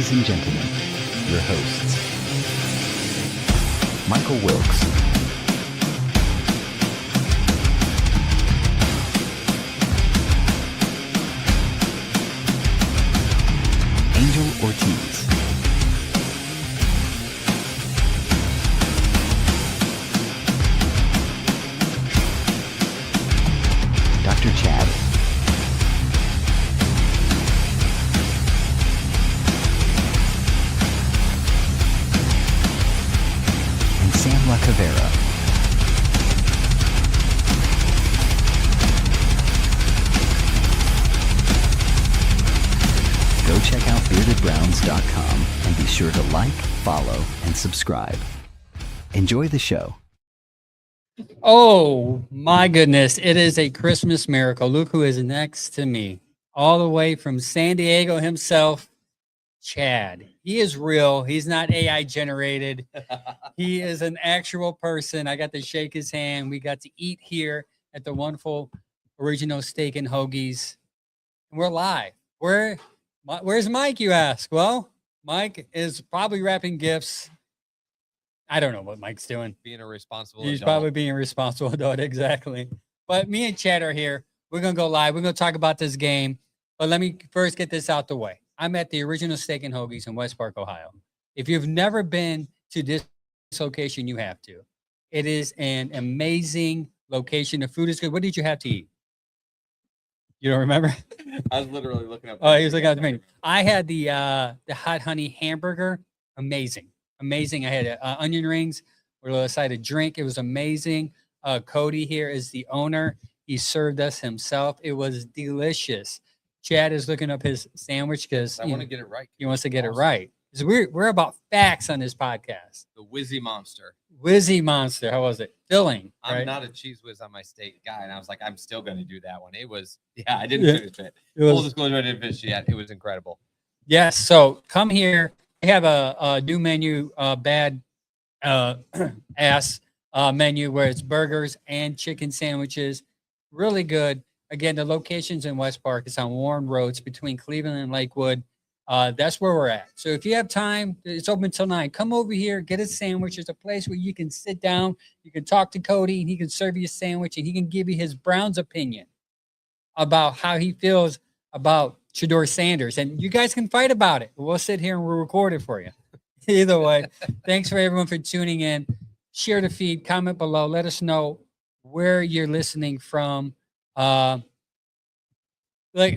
Ladies and gentlemen, your hosts, Michael Wilkes, Angel Ortiz, Dr. Chad, and Sam La Cavera. Go check out beardedbrowns.com and be sure to like, follow, and subscribe. Enjoy the show. Oh my goodness, it is a Christmas miracle. Look who is next to me, all the way from San Diego himself, Chad. He is real. He's not AI generated. He is an actual person. I got to shake his hand. We got to eat here at the wonderful Original Steak and Hoagies. We're live. Where's Mike, you ask? Well, Mike is probably wrapping gifts. I don't know what Mike's doing. Being a responsible He's adult. probably being a responsible adult, exactly. But me and Chad are here. We're going to go live. We're going to talk about this game. But let me first get this out the way. I'm at the Original Steak and Hoagies in West Park, Ohio. If you've never been to this location, you have to. It is an amazing location. The food is good. What did you have to eat? You don't remember? I was literally looking up. Oh, he was looking at the menu. I had the hot honey hamburger. Amazing. I had onion rings with a side of drink. It was amazing. Cody here is the owner. He served us himself. It was delicious. Chad is looking up his sandwich because I want to get it right. he wants to get it right. 'Cause we're about facts on this podcast. The Whizzy Monster. Whizzy Monster. How was it? Filling. I'm right? not a cheese whiz on my steak guy, and I was like, I'm still going to do that one. It was, I didn't finish it. It was- Full disclosure, I didn't finish it yet. It was incredible. Yes. So come here. We have a new menu, bad ass menu where it's burgers and chicken sandwiches. Really good. Again, the location's in West Park. It's on Warren Roads between Cleveland and Lakewood. That's where we're at. So if you have time, it's open till 9. Come over here, get a sandwich. It's a place where you can sit down. You can talk to Cody, and he can serve you a sandwich, and he can give you his Browns opinion about how he feels about Shedeur Sanders. And you guys can fight about it. We'll sit here and we'll record it for you. Either way, thanks for everyone for tuning in. Share the feed, comment below. Let us know where you're listening from. Like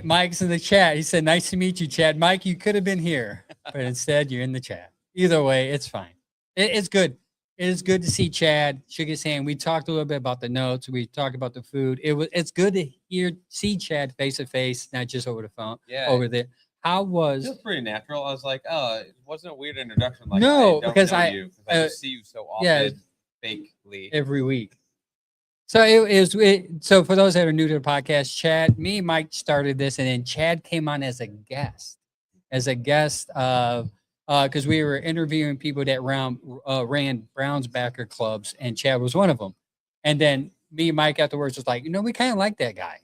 Mike's in the chat. He said, nice to meet you, Chad. Mike, you could have been here, but instead you're in the chat. Either way, it's fine. It's good. It is good to see Chad. Shook his hand. We talked a little bit about the notes. We talked about the food. It's good to see Chad face to face, not just over the phone. Yeah. Over there. How It was feels pretty natural. I was like, oh, it wasn't a weird introduction. Like, No, I don't because know I- you, 'cause I just see you so often, yeah. fakely. every week? So so for those that are new to the podcast, Chad, me and Mike started this, and then Chad came on as a guest of because we were interviewing people that ran Browns backer clubs, and Chad was one of them. And then me and Mike afterwards was like, we kind of like that guy.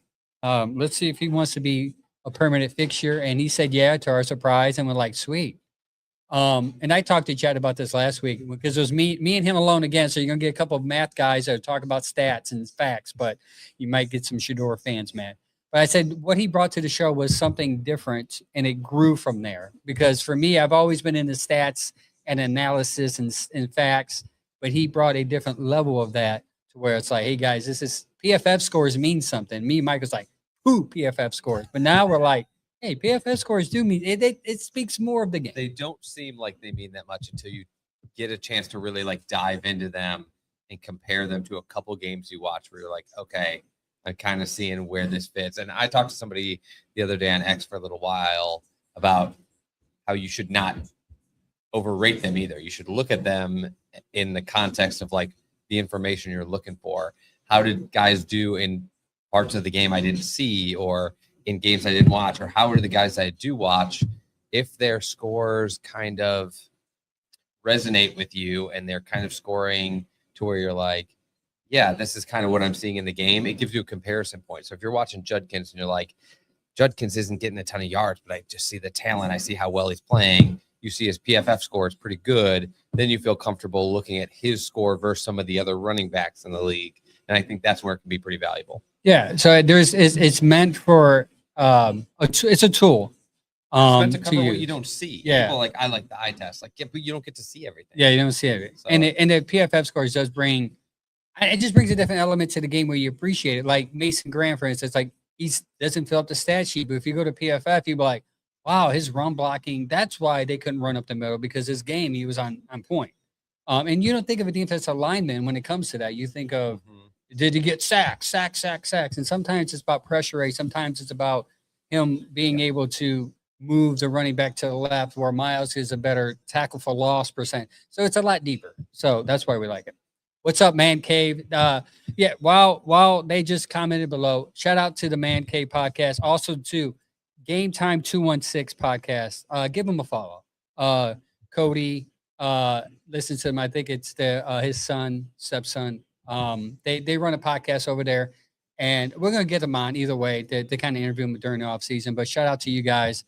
Let's see if he wants to be a permanent fixture. And he said, yeah, to our surprise. And we're like, sweet. And I talked to Chad about this last week because it was me and him alone again. So you're going to get a couple of math guys that talk about stats and facts, but you might get some Shedeur fans, man. But I said what he brought to the show was something different, and it grew from there. Because for me, I've always been into stats and analysis and facts, but he brought a different level of that to where it's like, hey, guys, this is PFF scores mean something. Me and Mike was like, who PFF scores? But now we're like, hey, PFF scores do mean it speaks more of the game. They don't seem like they mean that much until you get a chance to really like dive into them and compare them to a couple games you watch where you're like, okay, I'm kind of seeing where this fits. And I talked to somebody the other day on X for a little while about how you should not overrate them either. You should look at them in the context of like the information you're looking for. How did guys do in parts of the game I didn't see, or in games I didn't watch, or how are the guys I do watch, if their scores kind of resonate with you and they're kind of scoring to where you're like, yeah, this is kind of what I'm seeing in the game. It gives you a comparison point. So if you're watching Judkins and you're like, Judkins isn't getting a ton of yards, but I just see the talent. I see how well he's playing. you see his PFF score is pretty good, then you feel comfortable looking at his score versus some of the other running backs in the league. And I think that's where it can be pretty valuable. Yeah. So it's meant for it's a tool. It's meant to To cover what use. you don't see. Yeah. People are like, I like the eye test. Like, yeah, but you don't get to see everything. Yeah, you don't see it. So- And the PFF scores does bring it just brings a different element to the game where you appreciate it. Like Mason Graham, for instance, like he doesn't fill up the stat sheet, but if you go to PFF, you'd be like, wow, his run blocking, that's why they couldn't run up the middle, because his game, he was on point. And you don't think of a defensive lineman when it comes to that. You think of, did he get sacks? And sometimes it's about pressure rate. Sometimes it's about him being able to move the running back to the left, where Miles is a better tackle for loss percent. So it's a lot deeper. So that's why we like it. What's up, Man Cave? Yeah, while they just commented below, shout out to the Man Cave podcast. Also to Game Time 216 podcast. Give them a follow. Cody, listen to him. I think it's his stepson. They run a podcast over there, and we're gonna get them on either way. They kind of interview them during the off season. But shout out to you guys.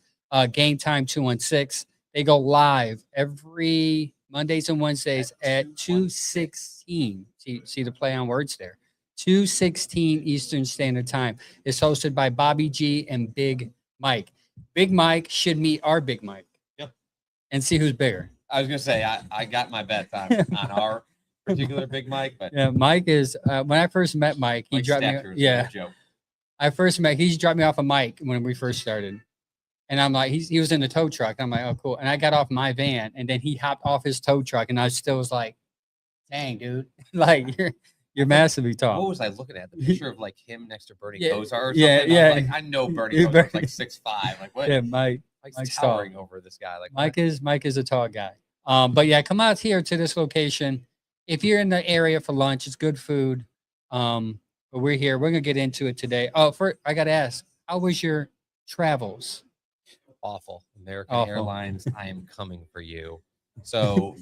Game Time 216. They go live every Mondays and Wednesdays at 2:16. See the play on words there. 2:16 Eastern Standard Time. It's hosted by Bobby G and Big Mike. Big Mike should meet our Big Mike. Yep. And see who's bigger. I was gonna say I got my bets on our particular Big Mike, but Yeah, Mike is when I first met Mike, he Mike's dropped stature me. is Yeah, no joke. he dropped me off a mic when we first started. And I'm like, he was in the tow truck. I'm like, oh, cool. And I got off my van, and then he hopped off his tow truck, and I still was like, dang, dude, like you're massively What tall. was I looking at? The picture of like him next to Bernie Yeah, Kosar or something? yeah, I was yeah. like, I know Bernie You Kosar's like 6'5". Like what? Yeah, Mike's Mike's tall. towering over this guy. Like Mike is a tall guy. But yeah, come out here to this location. If you're in the area for lunch, it's good food. But we're here. We're gonna get into it today. Oh, I gotta ask, how was your travels? awful. American Awful. Airlines, I am coming for you. So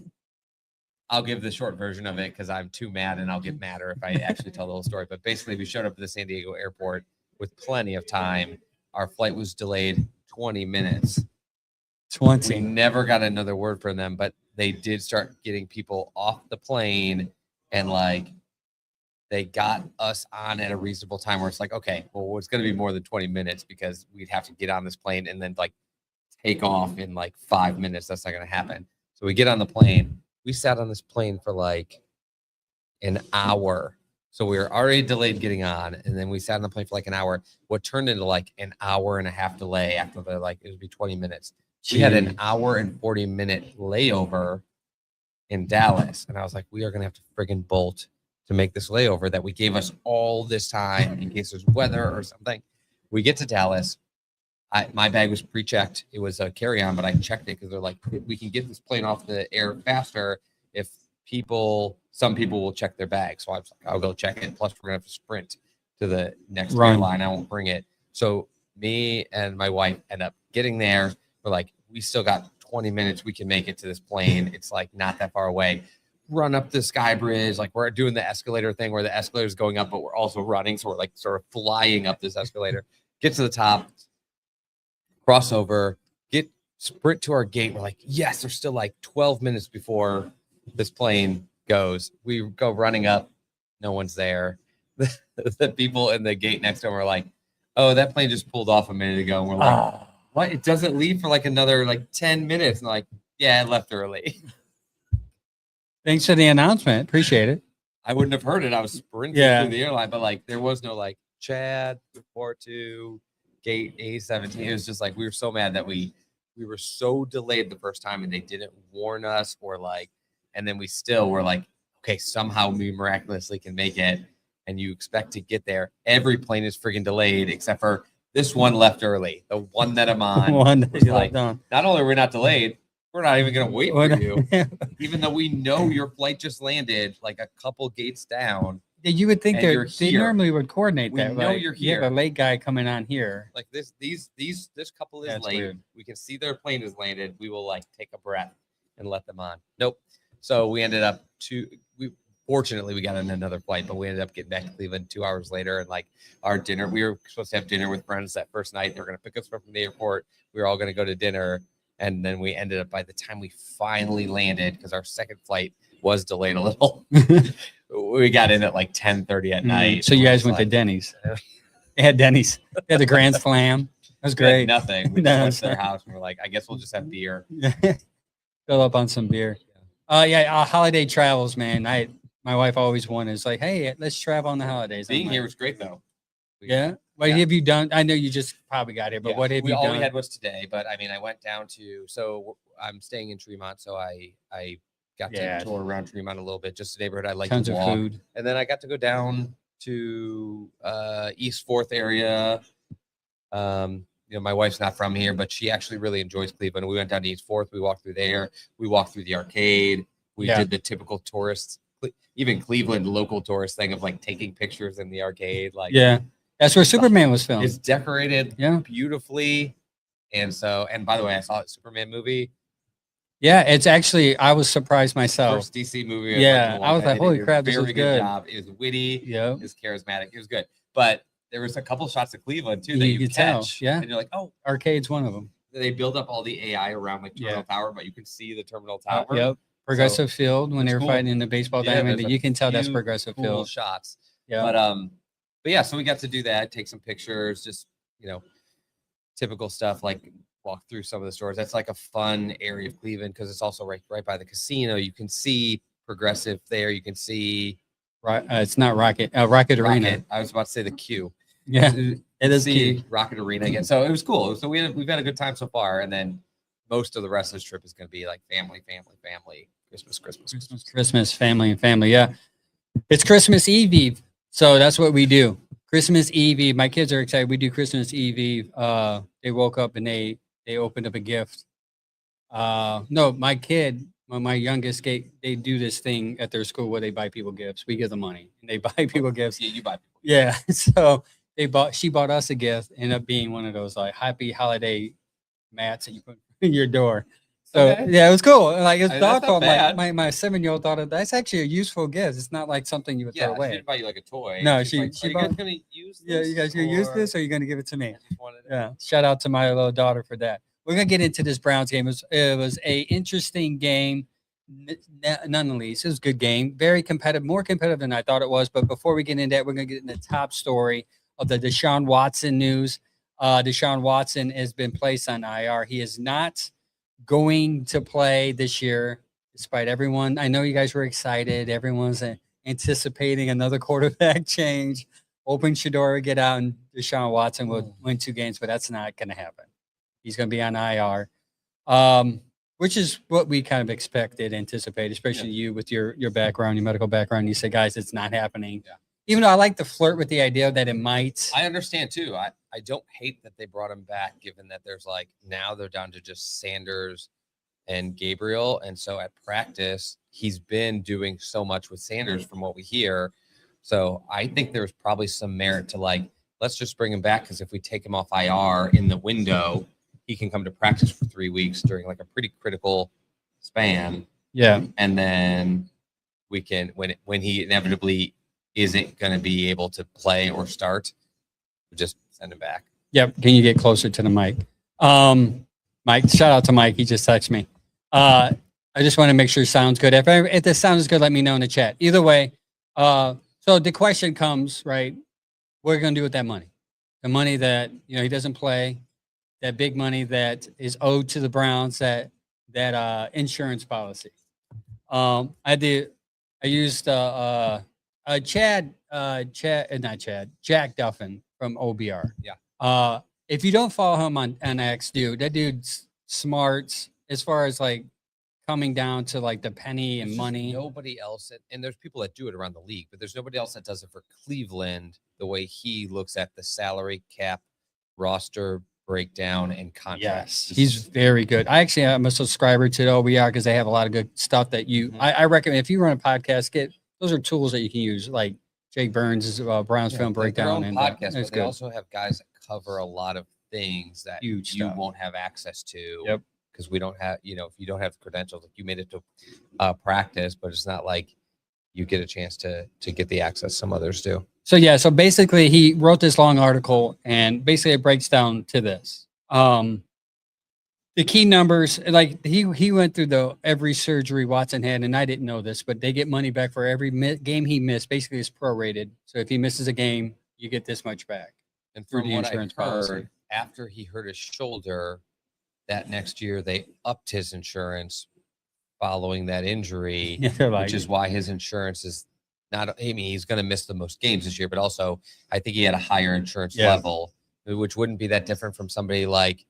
I'll give the short version of it because I'm too mad, and I'll get madder if I actually tell the whole story. But basically, we showed up at the San Diego airport with plenty of time. Our flight was delayed 20 minutes. We 20. never got another word from them, but they did start getting people off the plane, and like they got us on at a reasonable time where it's like, okay, well, it's going to be more than 20 minutes because we'd have to get on this plane and then like take off in like 5 minutes. That's not going to happen. So we get on the plane. We sat on this plane for like an hour. So we were already delayed getting on, and then we sat on the plane for like an hour. What turned into like an hour and a half delay after the like it would be 20 minutes. We had an hour and 40-minute layover in Dallas, and I was like, we are gonna have to friggin' bolt to make this layover that we gave us all this time in case there's weather or something. We get to Dallas. My bag was pre-checked. It was a carry-on, but I checked it because they're like, we can get this plane off the air faster if some people will check their bags. So I was like, I'll go check it. Plus, we're gonna have to sprint to the next airline. I won't bring it. So me and my wife end up getting there. We're like, we still got 20 minutes. We can make it to this plane. It's like not that far away. Run up the sky bridge. Like we're doing the escalator thing where the escalator is going up, but we're also running. So we're like sort of flying up this escalator. Get to the top. Crossover, sprint to our gate. We're like, yes, there's still like 12 minutes before this plane goes. We go running up. No one's there. The people in the gate next to them are like, oh, that plane just pulled off a minute ago. And we're like, what? It doesn't leave for like another like 10 minutes. And like, yeah, it left early. Thanks for the announcement. Appreciate it. I wouldn't have heard it. I was sprinting through the airline, but like there was no like Chad, report to gate A17. It was just like we were so mad that we were so delayed the first time, and they didn't warn us or like, and then we still were like, okay, somehow we miraculously can make it, and you expect to get there. Every plane is freaking delayed except for this one left early. The one that I'm on. Was like, not only are we not delayed, we're not even gonna wait for you, even though we know your flight just landed like a couple gates down. Yeah, you would think you're they here. normally would coordinate We that. know Like, you're you have here. a late guy coming on here. Like this couple is That's late. weird. We can see their plane is landed. We will like take a breath and let them on. Nope. So we ended up fortunately we got on another flight, but we ended up getting back to Cleveland 2 hours later. And like our dinner, we were supposed to have dinner with friends that first night. They were going to pick us up from the airport. We were all going to go to dinner. And then we ended up, by the time we finally landed, because our second flight was delayed a little, we got in at like 10:30 at night. So you guys went to Denny's. They had Denny's. They had the Grand Slam. That was We had great. nothing. We just went to their house and we're like, I guess we'll just have beer. Fill up on some beer. Holiday travels, man. My wife always wanted. It's like, hey, let's travel on the holidays. Being here was great though. Yeah. What have you done? I know you just probably got here, but what have you all done? we had was today, but I mean, I went down to, so I'm staying in Tremont, so I got to tour around Tremont a little bit, just the neighborhood I like Tons to of walk. food. And then I got to go down to East 4th area. My wife's not from here, but she actually really enjoys Cleveland. We went down to East 4th. We walked through there. We walked through the arcade. We did the typical tourist, even Cleveland local tourist thing of like taking pictures in the arcade. Like, that's where Superman was filmed. It's decorated beautifully. And by the way, I saw a Superman movie. Yeah, it's actually, I was surprised myself. First DC movie. I was like, holy crap, this is good. Job. It was witty. Yeah. It was charismatic. It was good. But there was a couple shots of Cleveland too that you could catch. tell. Yeah. And you're like, oh, arcade's one of them. They build up all the AI around like Terminal Tower, but you can see the Terminal Tower. Progressive Field when they were fighting in the baseball diamond. You can tell that's Progressive Field. Shots. Yeah. But yeah, so we got to do that, take some pictures, just typical stuff like walk through some of the stores. That's like a fun area of Cleveland because it's also right by the casino. You can see Progressive there. You can see it's not Rocket Arena. I was about to say the Q. Yeah, it is Q. Rocket Arena again. So it was cool. So we've had a good time so far, and then most of the rest of this trip is going to be like family, Christmas, family. Yeah, it's Christmas Eve. So that's what we do. Christmas Eve. My kids are excited. We do Christmas Eve. They woke up and they opened up a gift. No, my youngest, they do this thing at their school where they buy people gifts. We give them money and they buy people gifts. Yeah, you buy people. Yeah. So she bought us a gift. Ended up being one of those like happy holiday mats that you put in your door. So yeah, it was cool. Like it's thoughtful. My 7-year-old thought that's actually a useful gift. It's not like something you would throw away. She didn't buy you like a toy. No, she bought. You guys gonna use this? Yeah, you guys gonna use this, or are you gonna give it to me? Yeah. Shout out to my little daughter for that. We're gonna get into this Browns game. It was a interesting game, none the least. It was a good game, very competitive, more competitive than I thought it was. But before we get into that, we're gonna get in the top story of the Deshaun Watson news. Deshaun Watson has been placed on IR. He is not going to play this year, despite everyone. I know you guys were excited. Everyone's anticipating another quarterback change. Open Shador would get out and Deshaun Watson would win 2 games, but that's not going to happen. He's going to be on IR, which is what we kind of expected, anticipated, especially you with your background, your medical background. You say, guys, it's not happening. Yeah. Even though I like to flirt with the idea that it might. I understand too. I don't hate that they brought him back, given that there's like now they're down to just Sanders and Gabriel. And so at practice, he's been doing so much with Sanders from what we hear. So I think there's probably some merit to like, let's just bring him back. Because if we take him off IR in the window, he can come to practice for 3 weeks during like a pretty critical span. Yeah. And then we can, when he inevitably isn't going to be able to play or start, just send him back. Yep. Can you get closer to the mic? Mike, shout out to Mike. He just texted me. I just want to make sure it sounds good. If this sounds good, let me know in the chat. Either way. So the question comes, right? What are you going to do with that money? The money that, he doesn't play, that big money that is owed to the Browns, that insurance policy. I used Jack Duffin from OBR. Yeah. If you don't follow him on X, that dude's smart as far as like coming down to like the penny and money. Nobody else, and there's people that do it around the league, but there's nobody else that does it for Cleveland the way he looks at the salary cap, roster breakdown, and contracts. Yes, he's very good. I actually am a subscriber to the OBR because they have a lot of good stuff that I recommend. If you run a podcast, those are tools that you can use, like Jake Burns' Browns film breakdown. And podcast, but they also have guys that cover a lot of things that you won't have access to. Yep. Because we don't have, if you don't have credentials, like you made it to practice, but it's not like you get a chance to get the access some others do. So basically he wrote this long article and basically it breaks down to this. the key numbers, like he went through every surgery Watson had, and I didn't know this, but they get money back for every game he missed. Basically, it's prorated. So if he misses a game, you get this much back. And through from the what I insurance heard, policy. after he hurt his shoulder, that next year they upped his insurance following that injury, Yeah, they're like, which is why his insurance is not. I mean, he's going to miss the most games this year, but also I think he had a higher insurance Yeah. level, which wouldn't be that different from somebody like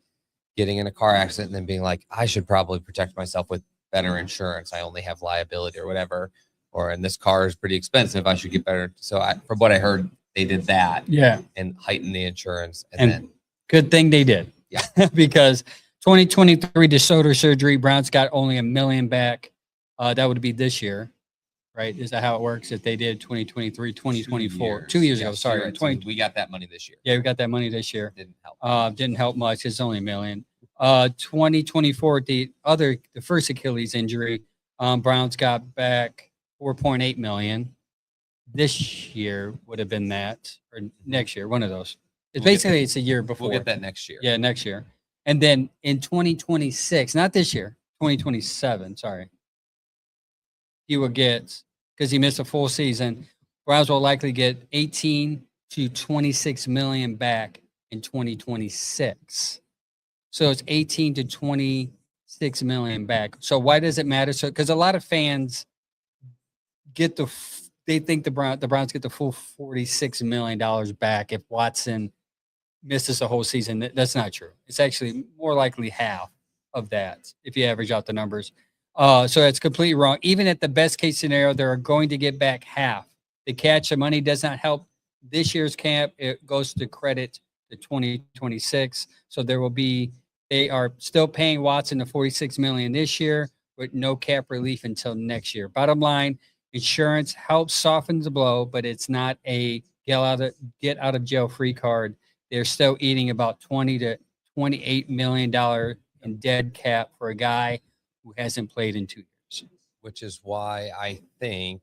getting in a car accident and then being like, I should probably protect myself with better insurance. I only have liability or whatever, and this car is pretty expensive. I should get better. So from what I heard, they did that yeah, and heightened the insurance, and then good thing they did. Yeah. Because 2023 the shoulder surgery, Browns got only $1 million back. That would be this year, right? Is that how it works? If they did 2023, 2024, 2 years ago. Yes, Sorry, you're right. 20. So we got that money this year. Yeah, we got that money this year. Didn't help. Didn't help much. It's only $1 million. 2024, the first Achilles injury, Browns got back $4.8 million. This year would have been that, or next year, one of those. It's basically it's a year before. We'll get that next year. Yeah, next year. And then in 2026, not this year, 2027, sorry, he will get, because he missed a full season, Browns will likely get 18 to 26 million back in 2026. So it's 18 to 26 million back. So why does it matter? So because a lot of fans get they think the Browns get the full $46 million back if Watson misses a whole season. That's not true. It's actually more likely half of that if you average out the numbers. So that's completely wrong. Even at the best case scenario, they're going to get back half. The catch, the money does not help this year's camp. It goes to credit to 2026. So they are still paying Watson the $46 million this year with no cap relief until next year. Bottom line, insurance helps soften the blow, but it's not a get out of jail free card. They're still eating about $20 to $28 million in dead cap for a guy who hasn't played in 2 years. Which is why I think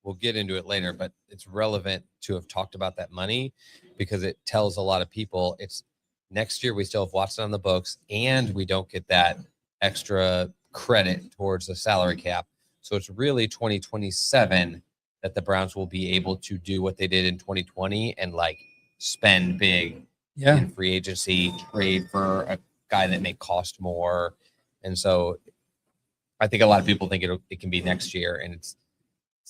we'll get into it later, but it's relevant to have talked about that money because it tells a lot of people it's next year we still have Watson on the books and we don't get that extra credit towards the salary cap. So it's really 2027 that the Browns will be able to do what they did in 2020 and like spend big in free agency, trade for a guy that may cost more. And so I think a lot of people think it can be next year, and it's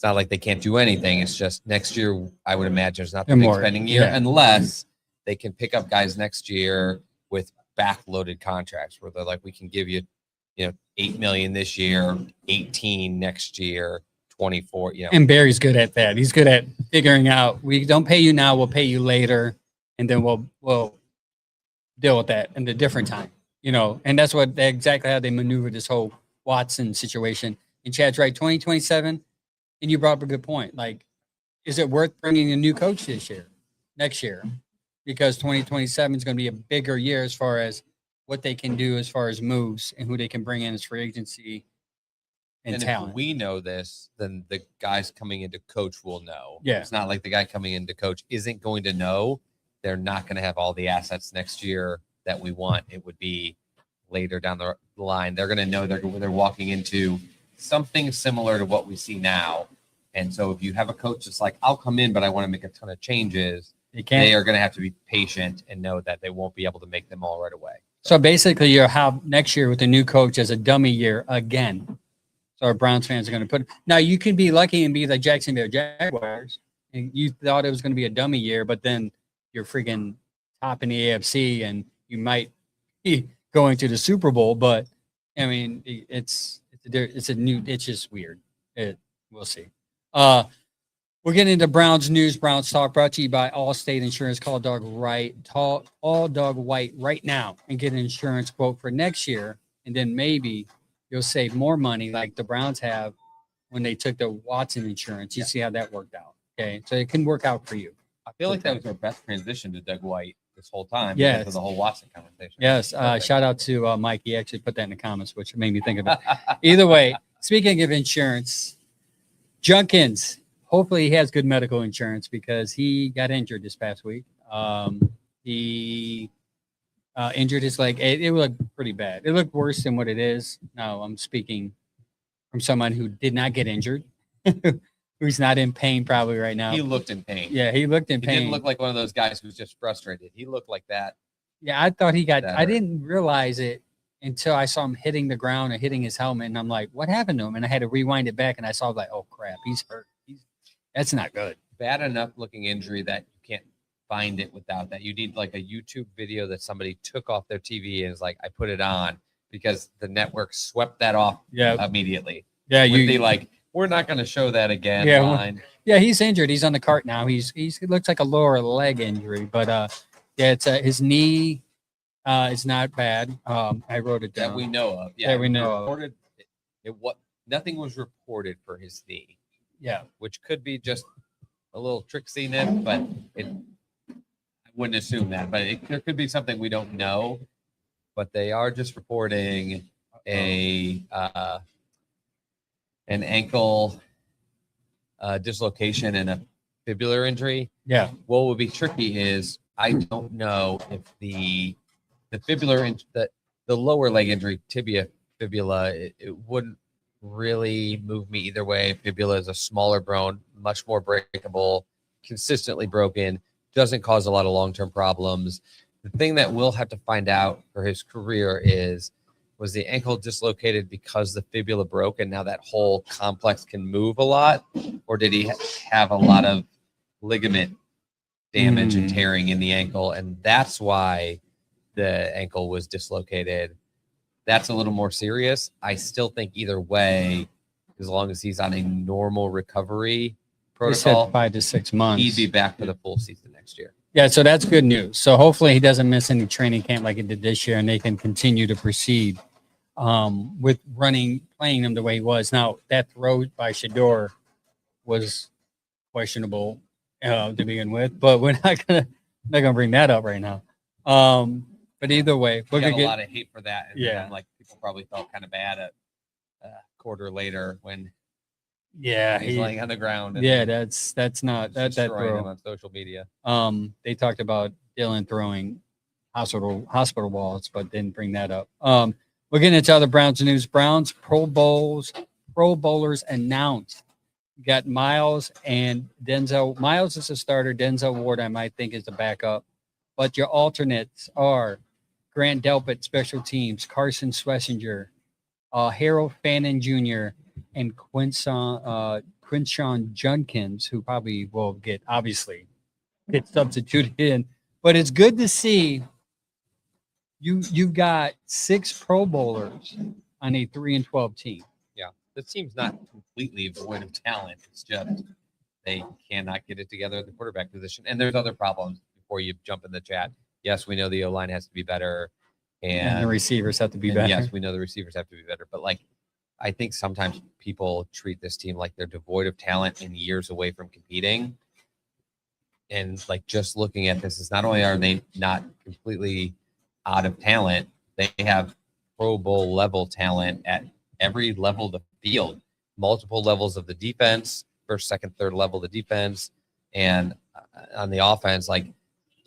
not like they can't do anything. It's just next year, I would imagine it's not the big spending year unless they can pick up guys next year with backloaded contracts where they're like, we can give you, $8 million this year, 18 next year, 24. And Barry's good at that. He's good at figuring out we don't pay you now, we'll pay you later, and then we'll deal with that in a different time. And that's exactly how they maneuver this whole Watson situation. And Chad's right, 2027. And you brought up a good point. Like, is it worth bringing a new coach next year? Because 2027 is going to be a bigger year as far as what they can do as far as moves and who they can bring in as free agency and talent. If we know this, then the guys coming into coach will know. Yeah. It's not like the guy coming into coach isn't going to know. They're not going to have all the assets next year that we want. It would be later down the line. They're going to know they're walking into something similar to what we see now. And so if you have a coach that's like, I'll come in, but I want to make a ton of changes, they are going to have to be patient and know that they won't be able to make them all right away. So basically, you'll have next year with the new coach as a dummy year again. So our Browns fans are going to put. Now you can be lucky and be the Jacksonville Jaguars, and you thought it was going to be a dummy year, but then you're freaking top in the AFC, and you might be going to the Super Bowl. But I mean, it's just weird. We'll see. We're getting into Browns news. Browns talk brought to you by Allstate Insurance. Call Dog White right now and get an insurance quote for next year, and then maybe you'll save more money like the Browns have when they took the Watson insurance. You see how that worked out. Okay, so it can work out for you. I feel like that was our best transition to Doug White this whole time. Yes. Because of the whole Watson conversation. Yes. Shout out to Mike. He actually put that in the comments, which made me think of it. Either way, speaking of insurance, Junkins. Hopefully he has good medical insurance because he got injured this past week. He injured his leg. It looked pretty bad. It looked worse than what it is. Now I'm speaking from someone who did not get injured, who's not in pain probably right now. He looked in pain. Yeah, he looked in He pain. didn't look like one of those guys who's just frustrated. He looked like that. Yeah, I thought he got. That I hurt. didn't realize it until I saw him hitting the ground and hitting his helmet, and I'm like, "What happened to him?" And I had to rewind it back, and I saw like, "Oh crap, he's hurt. That's not good." Bad enough looking injury that you can't find it without that. You need like a YouTube video that somebody took off their TV and is like, I put it on because the network swept that off Yeah, immediately. yeah. With the like, we're not going to show that again. Yeah, line. Yeah, he's injured. He's on the cart now. It looks like a lower leg injury, but yeah, it's his knee. It's not bad. I wrote it down. That we know of. Yeah, That we know of. reported, what nothing was reported for his knee, Yeah, which could be just a little tricksiness, but I wouldn't assume that. But there could be something we don't know. But they are just reporting an ankle dislocation and a fibular injury. yeah. What will be tricky is I don't know if the fibular the lower leg injury, tibia, fibula, it wouldn't really move me either way. Fibula is a smaller bone, much more breakable, consistently broken, doesn't cause a lot of long-term problems. The thing that we'll have to find out for his career was the ankle dislocated because the fibula broke and now that whole complex can move a lot, or did he have a lot of ligament damage and tearing in the ankle, and that's why the ankle was dislocated? That's a little more serious. I still think either way, as long as he's on a normal recovery They said protocol, 5 to 6 months. he'd be back for the full season next year. Yeah, so that's good news. So hopefully he doesn't miss any training camp like he did this year, and they can continue to proceed with playing him the way he was. Now that throw by Shador was questionable to begin with, but we're not gonna bring that up right now. But either way, We we're got gonna a get. lot of hate for that. And Yeah. then, like people probably felt kind of bad a quarter later when Yeah, he's laying on the ground. And yeah, that's not that destroying him throw. on social media. They talked about Dylan throwing hospital walls, but didn't bring that up. We're getting into other Browns news. Browns Pro Bowlers announced. You got Miles and Denzel. Miles is a starter. Denzel Ward, I might think, is the backup. But your alternates are Grant Delpit, special teams, Carson Schlesinger, Harold Fannin Jr., and Quinshawn Junkins, who probably will get substituted in. But it's good to see you've got 6 Pro Bowlers on a 3-12 team. Yeah, the team's not completely void of talent. It's just they cannot get it together at the quarterback position. And there's other problems before you jump in the chat. Yes, we know the O-line has to be better. And the receivers have to be and better. yes, we know the receivers have to be better. But like, I think sometimes people treat this team like they're devoid of talent and years away from competing. And like, just looking at this, is not only are they not completely out of talent, they have Pro Bowl level talent at every level of the field, multiple levels of the defense, first, second, third level of the defense, and on the offense. Like,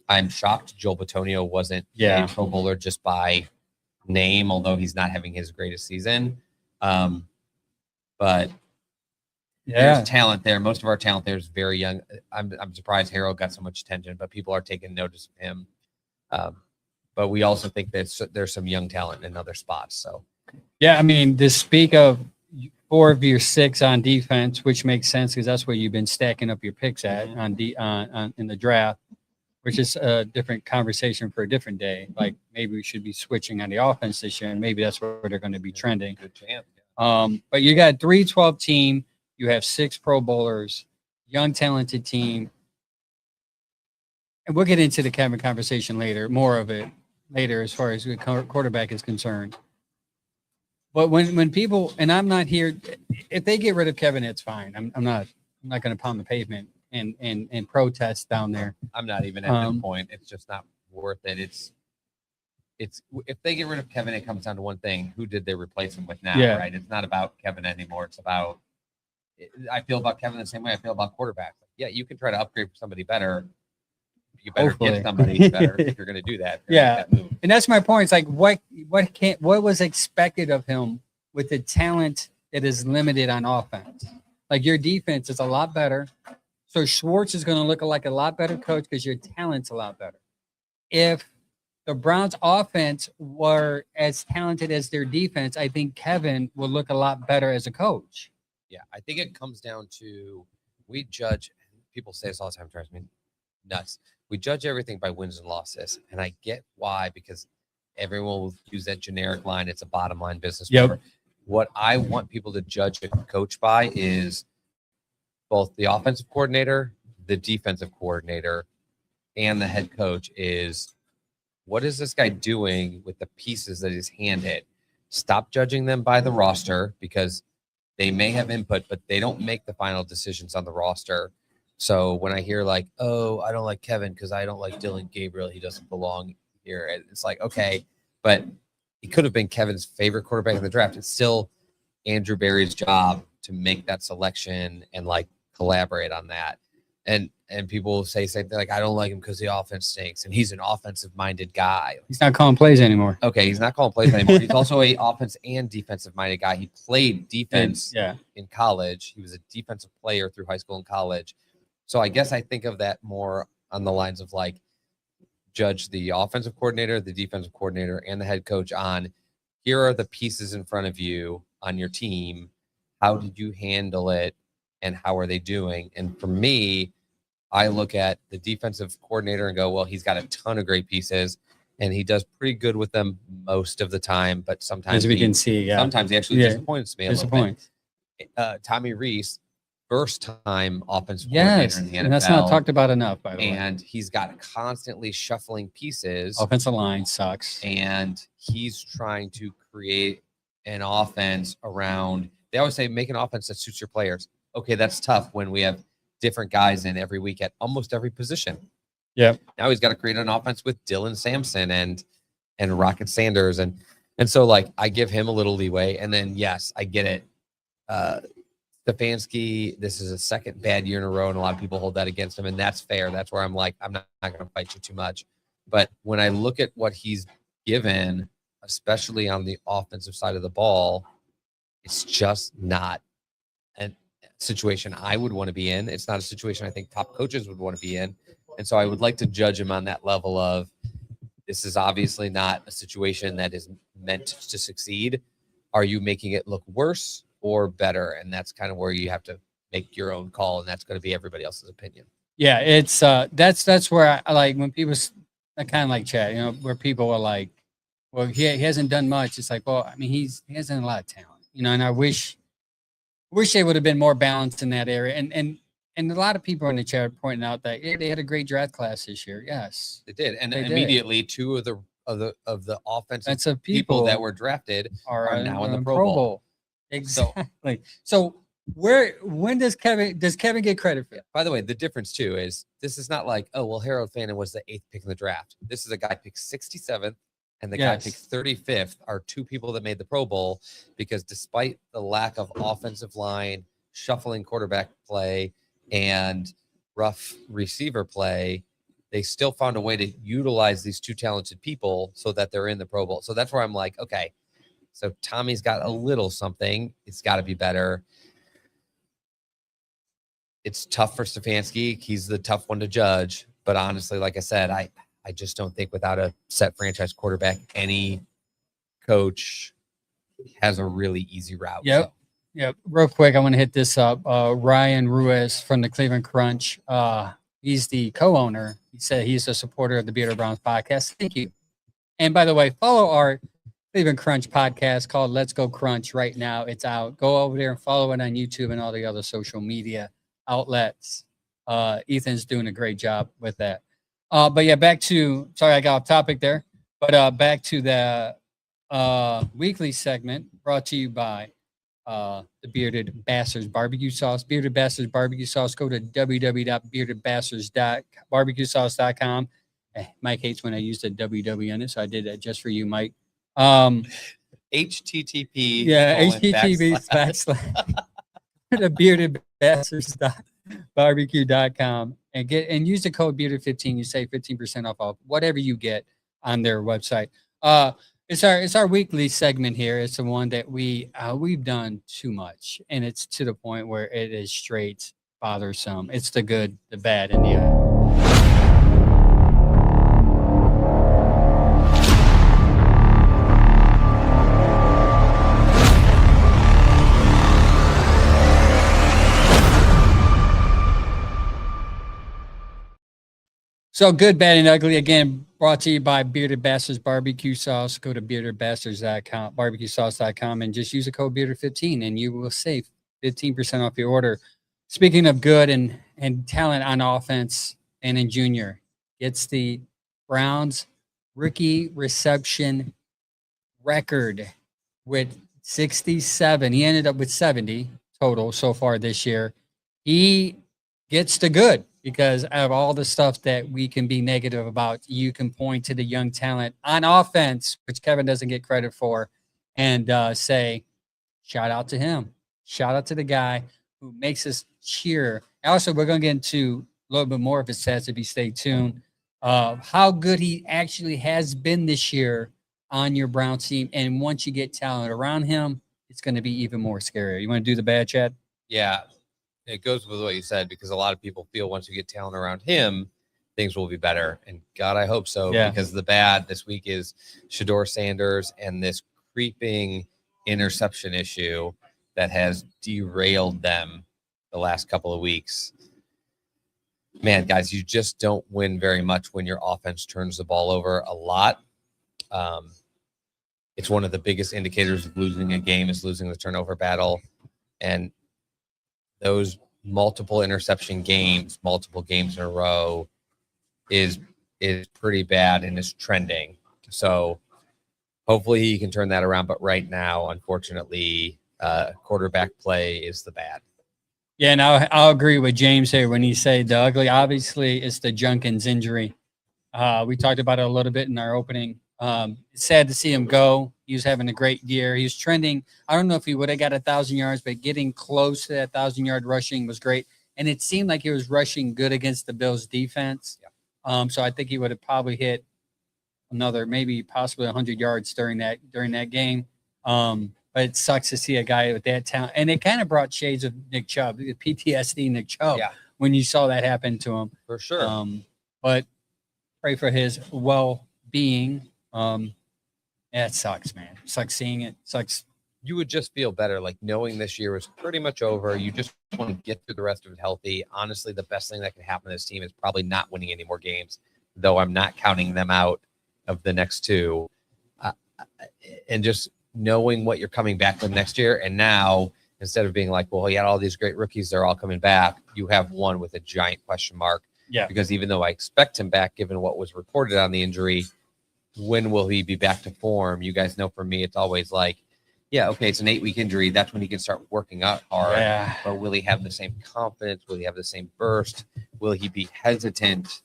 I'm shocked Joel Bitonio wasn't a Pro Bowler just by name, although he's not having his greatest season. But there's talent there. Most of our talent there is very young. I'm surprised Harold got so much attention, but people are taking notice of him. But we also think that there's some young talent in other spots. So, yeah, I mean, to speak of 4 of your 6 on defense, which makes sense because that's where you've been stacking up your picks at in the draft, which is a different conversation for a different day. Like, maybe we should be switching on the offense this year, and maybe that's where they're going to be trending. good chance. But you got 3-12 team. You have 6 Pro Bowlers, young, talented team. And we'll get into the Kevin conversation later, more of it later as far as the quarterback is concerned. But when people, and I'm not here, if they get rid of Kevin, it's fine. I'm not going to pound the pavement and protest down there. I'm not even at that point. It's just not worth it. It's if they get rid of Kevin, it comes down to one thing: who did they replace him with now? Yeah. Right? It's not about Kevin anymore. It's about. I feel about Kevin the same way I feel about quarterbacks. Yeah, you can try to upgrade for somebody better. you better Hopefully. get somebody better if you're going to do that. if you're gonna make that move. And that's my point. It's like what was expected of him with the talent that is limited on offense. Like your defense is a lot better. So Schwartz is going to look like a lot better coach because your talent's a lot better. If the Browns offense were as talented as their defense, I think Kevin will look a lot better as a coach. Yeah, I think it comes down to we judge. People say this all the time, drives me nuts. We judge everything by wins and losses, and I get why, because everyone will use that generic line. It's a bottom line business. Yep. Whatever. What I want people to judge a coach by is both the offensive coordinator, the defensive coordinator, and the head coach. Is what is this guy doing with the pieces that he's handed? Stop judging them by the roster, because they may have input, but they don't make the final decisions on the roster. So when I hear like, oh, I don't like Kevin because I don't like Dylan Gabriel, he doesn't belong here. It's like, okay, but he could have been Kevin's favorite quarterback in the draft. It's still Andrew Berry's job to make that selection and like collaborate on that. And people will say something like, I don't like him because the offense stinks, and he's an offensive-minded guy. He's not calling plays anymore. Okay, he's not calling plays anymore. He's also a offense and defensive-minded guy. He played defense in college. He was a defensive player through high school and college. So I guess I think of that more on the lines of like, judge the offensive coordinator, the defensive coordinator, and the head coach on, here are the pieces in front of you on your team. How did you handle it, and how are they doing? And for me, I look at the defensive coordinator and go, well, he's got a ton of great pieces, and he does pretty good with them most of the time. But sometimes, as we can see, sometimes he actually disappoints me a little bit. Tommy Reese, first time offensive coordinator in the NFL, and that's not talked about enough, by the way. And he's got constantly shuffling pieces. Offensive line sucks, and he's trying to create an offense around. They always say make an offense that suits your players. Okay, that's tough when we have different guys in every week at almost every position. Yeah. Now he's got to create an offense with Dylan Sampson and Rocket Sanders, and so like I give him a little leeway. And then yes, I get it. Stefanski, this is a second bad year in a row, and a lot of people hold that against him, and that's fair. That's where I'm like, I'm not going to fight you too much. But when I look at what he's given, especially on the offensive side of the ball, it's just not a situation I would want to be in. It's not a situation I think top coaches would want to be in. And so I would like to judge him on that level of, this is obviously not a situation that is meant to succeed. Are you making it look worse or better? And that's kind of where you have to make your own call, and that's going to be everybody else's opinion. Yeah, it's that's where I like when people, I kind of like chat, you know, where people are like, well, he hasn't done much. It's like, well, I mean, he hasn't a lot of talent, you know, and I wish they would have been more balanced in that area. And a lot of people in the chat are pointing out that they had a great draft class this year. Yes, They did, and They did. immediately two of the offensive that's a people that were drafted are now in the Pro Bowl. Exactly. So when does Kevin get credit for that? By the way, the difference too is this is not like, oh, well, Harold Fannin was the 8th pick in the draft. This is a guy picked 67th, and the guy picked 35th are two people that made the Pro Bowl, because despite the lack of offensive line, shuffling quarterback play, and rough receiver play, they still found a way to utilize these two talented people so that they're in the Pro Bowl. So that's where I'm like, okay, so Tommy's got a little something. It's got to be better. It's tough for Stefanski. He's the tough one to judge. But honestly, like I said, I just don't think without a set franchise quarterback, any coach has a really easy route. Yep. So. Yep. Real quick, I want to hit this up. Ryan Ruiz from the Cleveland Crunch. He's the co-owner. He said he's a supporter of the Bearded Browns podcast. Thank you. And by the way, follow our Cleveland Crunch podcast called Let's Go Crunch right now. It's out. Go over there and follow it on YouTube and all the other social media outlets. Ethan's doing a great job with that. But yeah, sorry, I got off topic there. But back to the weekly segment brought to you by the Bearded Bastards Barbecue Sauce. Bearded Bastards Barbecue Sauce. Go to www.beardedbastards.barbecuesauce.com. Mike hates when I use the WW in it, so I did that just for you, Mike. HTTP. Yeah, HTTP / the beardedbastards.barbecue.com. and use the code Bearded15. You save 15% off whatever you get on their website. It's our weekly segment here. It's the one that we've done too much, and it's to the point where it is straight bothersome. It's the good, the bad, and the ugly. So good, bad, and ugly. Again, brought to you by Bearded Bastards Barbecue Sauce. Go to beardedbastards.com, barbecuesauce.com, and just use the code Bearded15, and you will save 15% off your order. Speaking of good and talent on offense and in junior, it's the Browns rookie reception record with 67. He ended up with 70 total so far this year. He gets the good because of all the stuff that we can be negative about. You can point to the young talent on offense, which Kevin doesn't get credit for, and say, shout out to him. Shout out to the guy who makes us cheer. Also, we're going to get into a little bit more of his stats if you stay tuned. How good he actually has been this year on your Browns team. And once you get talent around him, it's going to be even more scary. You want to do the bad, Chad? Yeah. It goes with what you said, because a lot of people feel once you get talent around him, things will be better. And God, I hope so, because the bad this week is Shedeur Sanders and this creeping interception issue that has derailed them the last couple of weeks. Man, guys, you just don't win very much when your offense turns the ball over a lot. It's one of the biggest indicators of losing a game is losing the turnover battle. And those multiple interception games, multiple games in a row is pretty bad and is trending. So hopefully he can turn that around. But right now, unfortunately, quarterback play is the bad. Yeah, and I'll agree with James here when he said the ugly. Obviously, it's the Junkins injury. We talked about it a little bit in our opening. It's sad to see him go. He was having a great year. He was trending. I don't know if he would have got 1,000 yards, but getting close to that 1,000-yard rushing was great. And it seemed like he was rushing good against the Bills' defense. Yeah. So I think he would have probably hit another, maybe possibly 100 yards during that game. But it sucks to see a guy with that talent. And it kind of brought shades of Nick Chubb, PTSD Nick Chubb, when you saw that happen to him. For sure. But pray for his well-being. Yeah, it sucks, man. It sucks seeing it. It sucks. You would just feel better, like knowing this year is pretty much over. You just want to get through the rest of it healthy. Honestly, the best thing that can happen to this team is probably not winning any more games, though I'm not counting them out of the next two. And just knowing what you're coming back with next year. And now, instead of being like, well, he had all these great rookies, they're all coming back, you have one with a giant question mark. Yeah. Because even though I expect him back, given what was reported on the injury, when will he be back to form? You guys know for me, it's always like, yeah, okay, it's an 8-week injury. That's when he can start working out hard. Yeah. But will he have the same confidence? Will he have the same burst? Will he be hesitant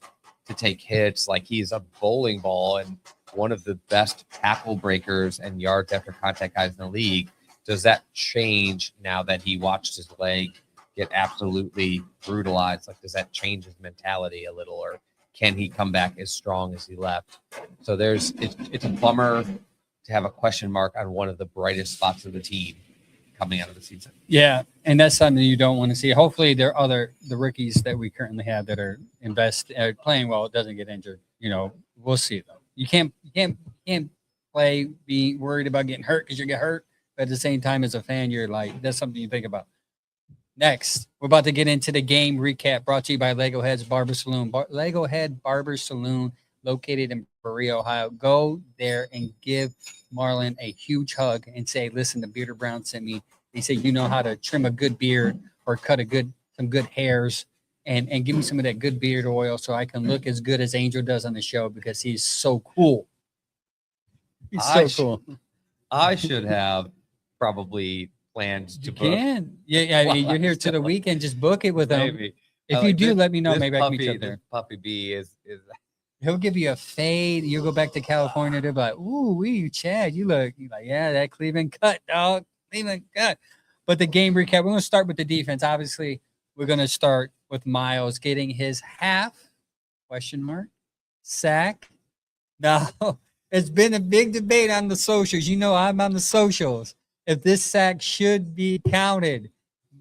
to take hits? Like, he's a bowling ball and one of the best tackle breakers and yards after contact guys in the league. Does that change now that he watched his leg get absolutely brutalized? Like, does that change his mentality a little, or can he come back as strong as he left? So it's a bummer to have a question mark on one of the brightest spots of the team coming out of the season. Yeah, and that's something you don't want to see. Hopefully, the rookies that we currently have that are playing well, it doesn't get injured. We'll see though. You can't play be worried about getting hurt because you get hurt, but at the same time, as a fan, you're like, that's something you think about. Next, we're about to get into the game recap brought to you by Lego Head's Barber Saloon. Lego Head Barber Saloon, located in Berea, Ohio. Go there and give Marlon a huge hug and say, listen, the Bearded Brown sent me. They say, you know how to trim a good beard or cut some good hairs and give me some of that good beard oil so I can look as good as Angel does on the show because he's so cool. He's so cool. I should have probably planned to You book. can. Yeah, Well, you're here to the weekend. Just book it with him. Maybe. If you do, let me know. Maybe I can meet you up there. Puppy B is He'll give you a fade. You'll go back to California. They'll be like, ooh, Chad, you look. You're like, yeah, that Cleveland cut, dog. Cleveland cut. But the game recap, we're going to start with the defense. Obviously, we're going to start with Miles getting his half sack. Now, it's been a big debate on the socials. You know, I'm on the socials. If this sack should be counted.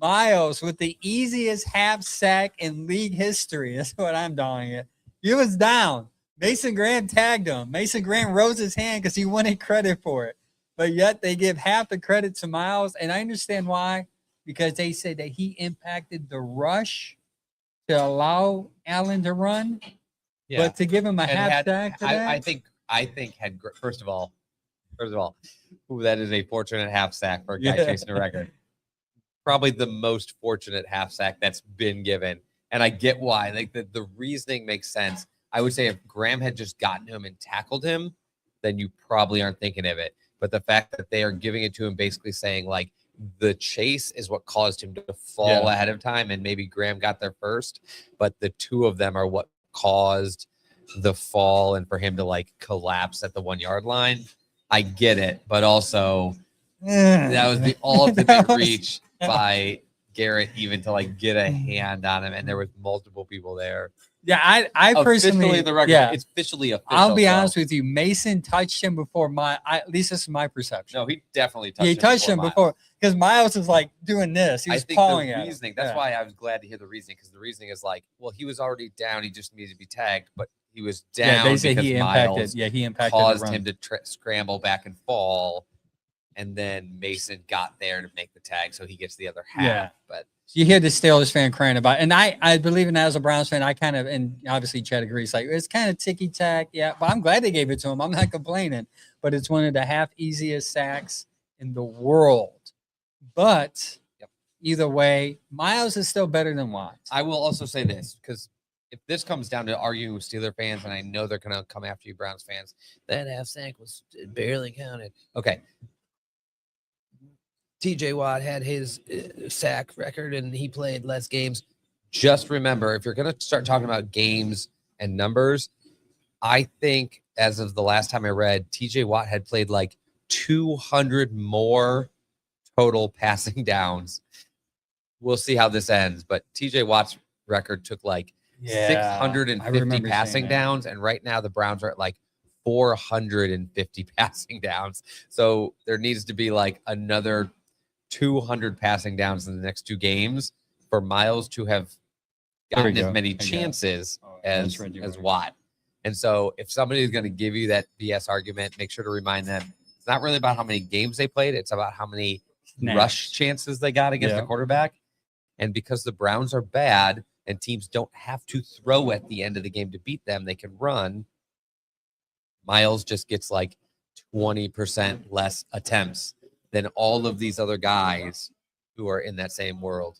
Miles with the easiest half sack in league history. That's what I'm calling it. He was down. Mason Graham tagged him. Mason Graham rose his hand because he wanted credit for it. But yet they give half the credit to Miles. And I understand why. Because they say that he impacted the rush to allow Allen to run. Yeah. But to give him a And half sack for that? I think had first of all, ooh, that is a fortunate half sack for a guy chasing a record. Probably the most fortunate half sack that's been given. And I get why. Like the reasoning makes sense. I would say if Graham had just gotten him and tackled him, then you probably aren't thinking of it. But the fact that they are giving it to him, basically saying like the chase is what caused him to fall ahead of time, and maybe Graham got there first, but the two of them are what caused the fall and for him to like collapse at the 1 yard line. I get it, but also that was the ultimate reach by Garrett even to like get a hand on him, and there was multiple people there. Yeah, I personally, the record. Yeah, it's officially official. I'll be honest with you. Mason touched him before at least this is my perception. No, he definitely touched him. He touched him before because Miles was like doing this. He was pawing at reasoning. That's why I was glad to hear the reasoning, because the reasoning is like, well, he was already down. He just needed to be tagged, but he was down. Yeah, they say because he Miles impacted caused the run. him to scramble back and fall, and then Mason got there to make the tag, so he gets the other half. Yeah. But you hear the Steelers fan crying about it. And I believe in that as a Browns fan. I kind of, and obviously Chad agrees, like it's kind of ticky-tack. Yeah, but I'm glad they gave it to him. I'm not complaining. But it's one of the half easiest sacks in the world. But either way, Miles is still better than Watts. I will also say this, because if this comes down to arguing with Steeler fans, and I know they're going to come after you Browns fans, that half sack was barely counted. Okay. TJ Watt had his sack record and he played less games. Just remember, if you're going to start talking about games and numbers, I think as of the last time I read, TJ Watt had played like 200 more total passing downs. We'll see how this ends, but TJ Watt's record took like 650 passing downs, and right now the Browns are at like 450 passing downs. So there needs to be like another 200 passing downs in the next two games for Miles to have gotten as many chances as Watt. And so if somebody is going to give you that BS argument, make sure to remind them it's not really about how many games they played. It's about how many rush chances they got against the quarterback. And because the Browns are bad and teams don't have to throw at the end of the game to beat them, they can run. Miles just gets like 20% less attempts than all of these other guys who are in that same world.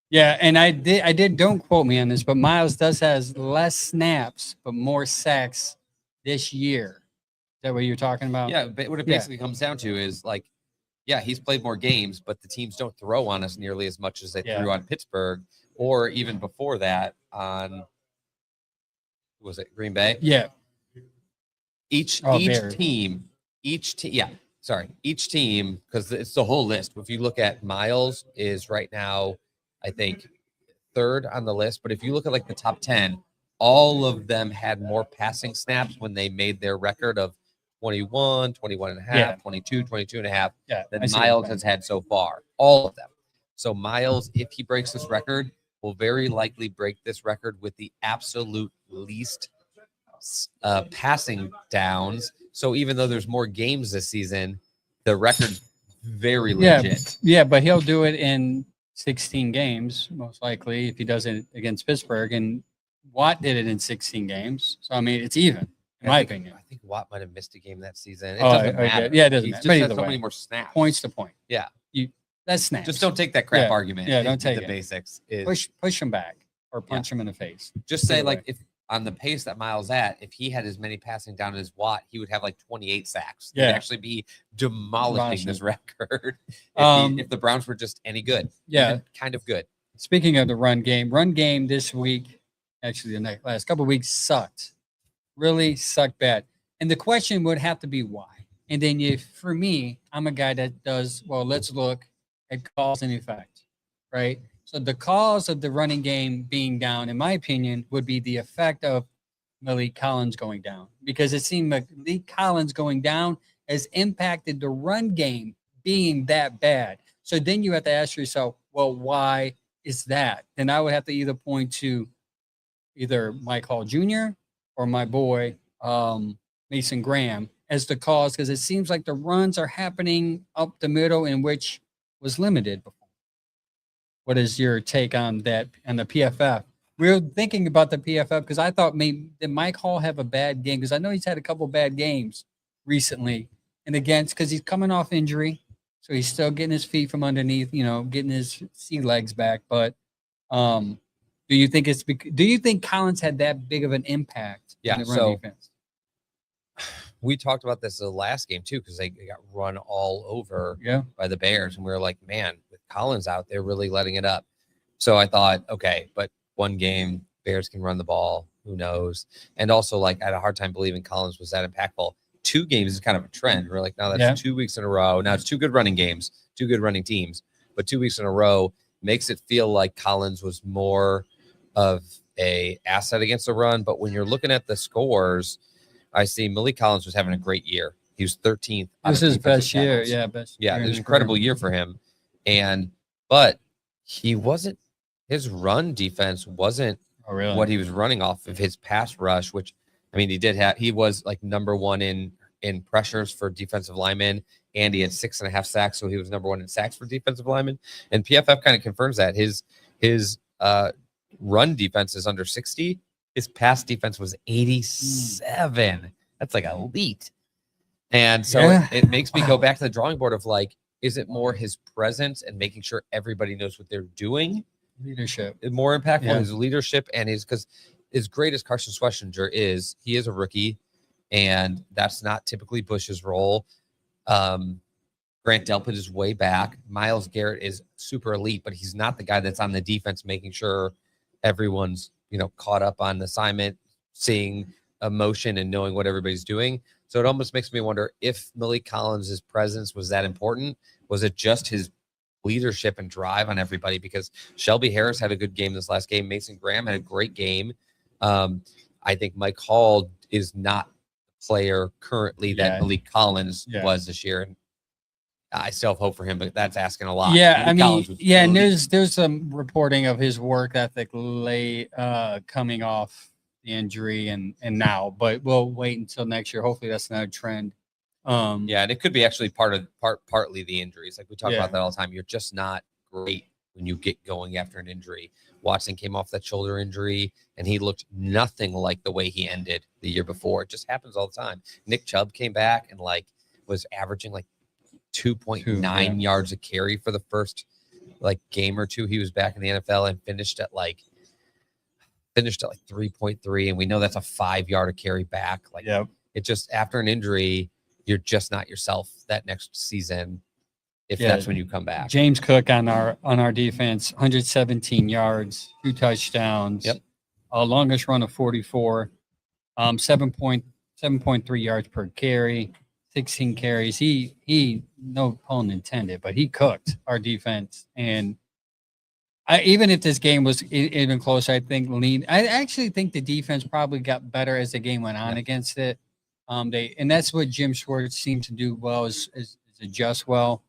Yeah, and I did. Don't quote me on this, but Miles has less snaps, but more sacks this year. Is that what you're talking about? Yeah, but what it basically comes down to is like, yeah, he's played more games, but the teams don't throw on us nearly as much as they threw on Pittsburgh, or even before that on, was it Green Bay? Yeah. Each team, because it's the whole list. If you look at Miles is right now, I think, third on the list. But if you look at like the top 10, all of them had more passing snaps when they made their record of 21, 21 and a half, 22, 22 and a half that Miles has had so far. All of them. So Miles, if he breaks this record, will very likely break this record with the absolute least passing downs. So even though there's more games this season, the record's very legit. Yeah, but he'll do it in 16 games, most likely, if he does it against Pittsburgh. And Watt did it in 16 games. So, I mean, it's even, in my opinion. I think Watt might have missed a game that season. It doesn't matter. Yeah, it doesn't He matter. just has so many more snaps. Points to point. Yeah. That's snaps. Just don't take that crap argument. Yeah, don't take the basics. Push him back or punch him in the face. Just say, like, if on the pace that Miles at, if he had as many passing down as Watt, he would have like 28 sacks. He'd actually be demolishing this record if the Browns were just any good. Yeah. Kind of good. Speaking of the run game this week, actually the last couple of weeks sucked. Really sucked bad. And the question would have to be why. And then for me, I'm a guy that does, well, let's look at cause and effect, right? So the cause of the running game being down, in my opinion, would be the effect of Malik Collins going down, because it seemed like Malik Collins going down has impacted the run game being that bad. So then you have to ask yourself, well, why is that? Then I would have to either point to either Mike Hall Jr. or my boy Mason Graham as the cause, because it seems like the runs are happening up the middle, in which was limited before. What is your take on that and the PFF? We were thinking about the PFF because I thought maybe did Mike Hall have a bad game, because I know he's had a couple bad games recently, and against because he's coming off injury, so he's still getting his feet from underneath, getting his sea legs back. But do you think do you think Collins had that big of an impact Yeah, in the run so defense? we talked about this the last game too, because they got run all over Yeah. by the Bears, and we were like, man, with Collins out, they're really letting it up. So I thought, okay, but one game, Bears can run the ball. Who knows? And also, like, I had a hard time believing Collins was that impactful. 2 games is kind of a trend. We're like, no, that's 2 weeks in a row. Now it's 2 good running games, 2 good running teams, but 2 weeks in a row makes it feel like Collins was more of a asset against the run. But when you're looking at the scores, I see Malik Collins was having a great year. He was 13th. This is his best year. tackles. Yeah, best. Yeah, year it was in an his career. incredible year for him. But he wasn't, his run defense wasn't Oh, really? what he was running off of. His pass rush, which, I mean, he was like number 1 in pressures for defensive linemen, and he had 6.5 sacks. So he was number 1 in sacks for defensive linemen. And PFF kind of confirms that his run defense is under 60. His pass defense was 87. That's like elite. And so it makes me go back to the drawing board of like, is it more his presence and making sure everybody knows what they're doing? Leadership. More impactful, Yeah. his leadership, and because as great as Carson Schlesinger is, he is a rookie, and that's not typically Bush's role. Grant Delpit is way back. Myles Garrett is super elite, but he's not the guy that's on the defense making sure everyone's caught up on the assignment, seeing emotion and knowing what everybody's doing. So it almost makes me wonder if Malik Collins' presence was that important. Was it just his leadership and drive on everybody? Because Shelby Harris had a good game this last game. Mason Graham had a great game. I think Mike Hall is not the player currently that Malik Collins was this year. And I still have hope for him, but that's asking a lot. Yeah, I mean, yeah, and there's some reporting of his work ethic coming off the injury and now, but we'll wait until next year. Hopefully that's not a trend. And it could be actually partly the injuries. Like we talk about that all the time. You're just not great when you get going after an injury. Watson came off that shoulder injury, and he looked nothing like the way he ended the year before. It just happens all the time. Nick Chubb came back and was averaging 2.9 yards a carry for the first game or two he was back in the NFL, and finished at 3.3, and we know that's a 5-yard a carry back. It just, after an injury, you're just not yourself that next season if that's when you come back. James Cook on our defense, 117 yards, 2 touchdowns. Yep. Longest run of 44, 7.3 yards per carry, 16 carries. He no pun intended, but he cooked our defense. And even if this game was even closer, I actually think the defense probably got better as the game went on against it. And that's what Jim Schwartz seemed to do well, is adjust well.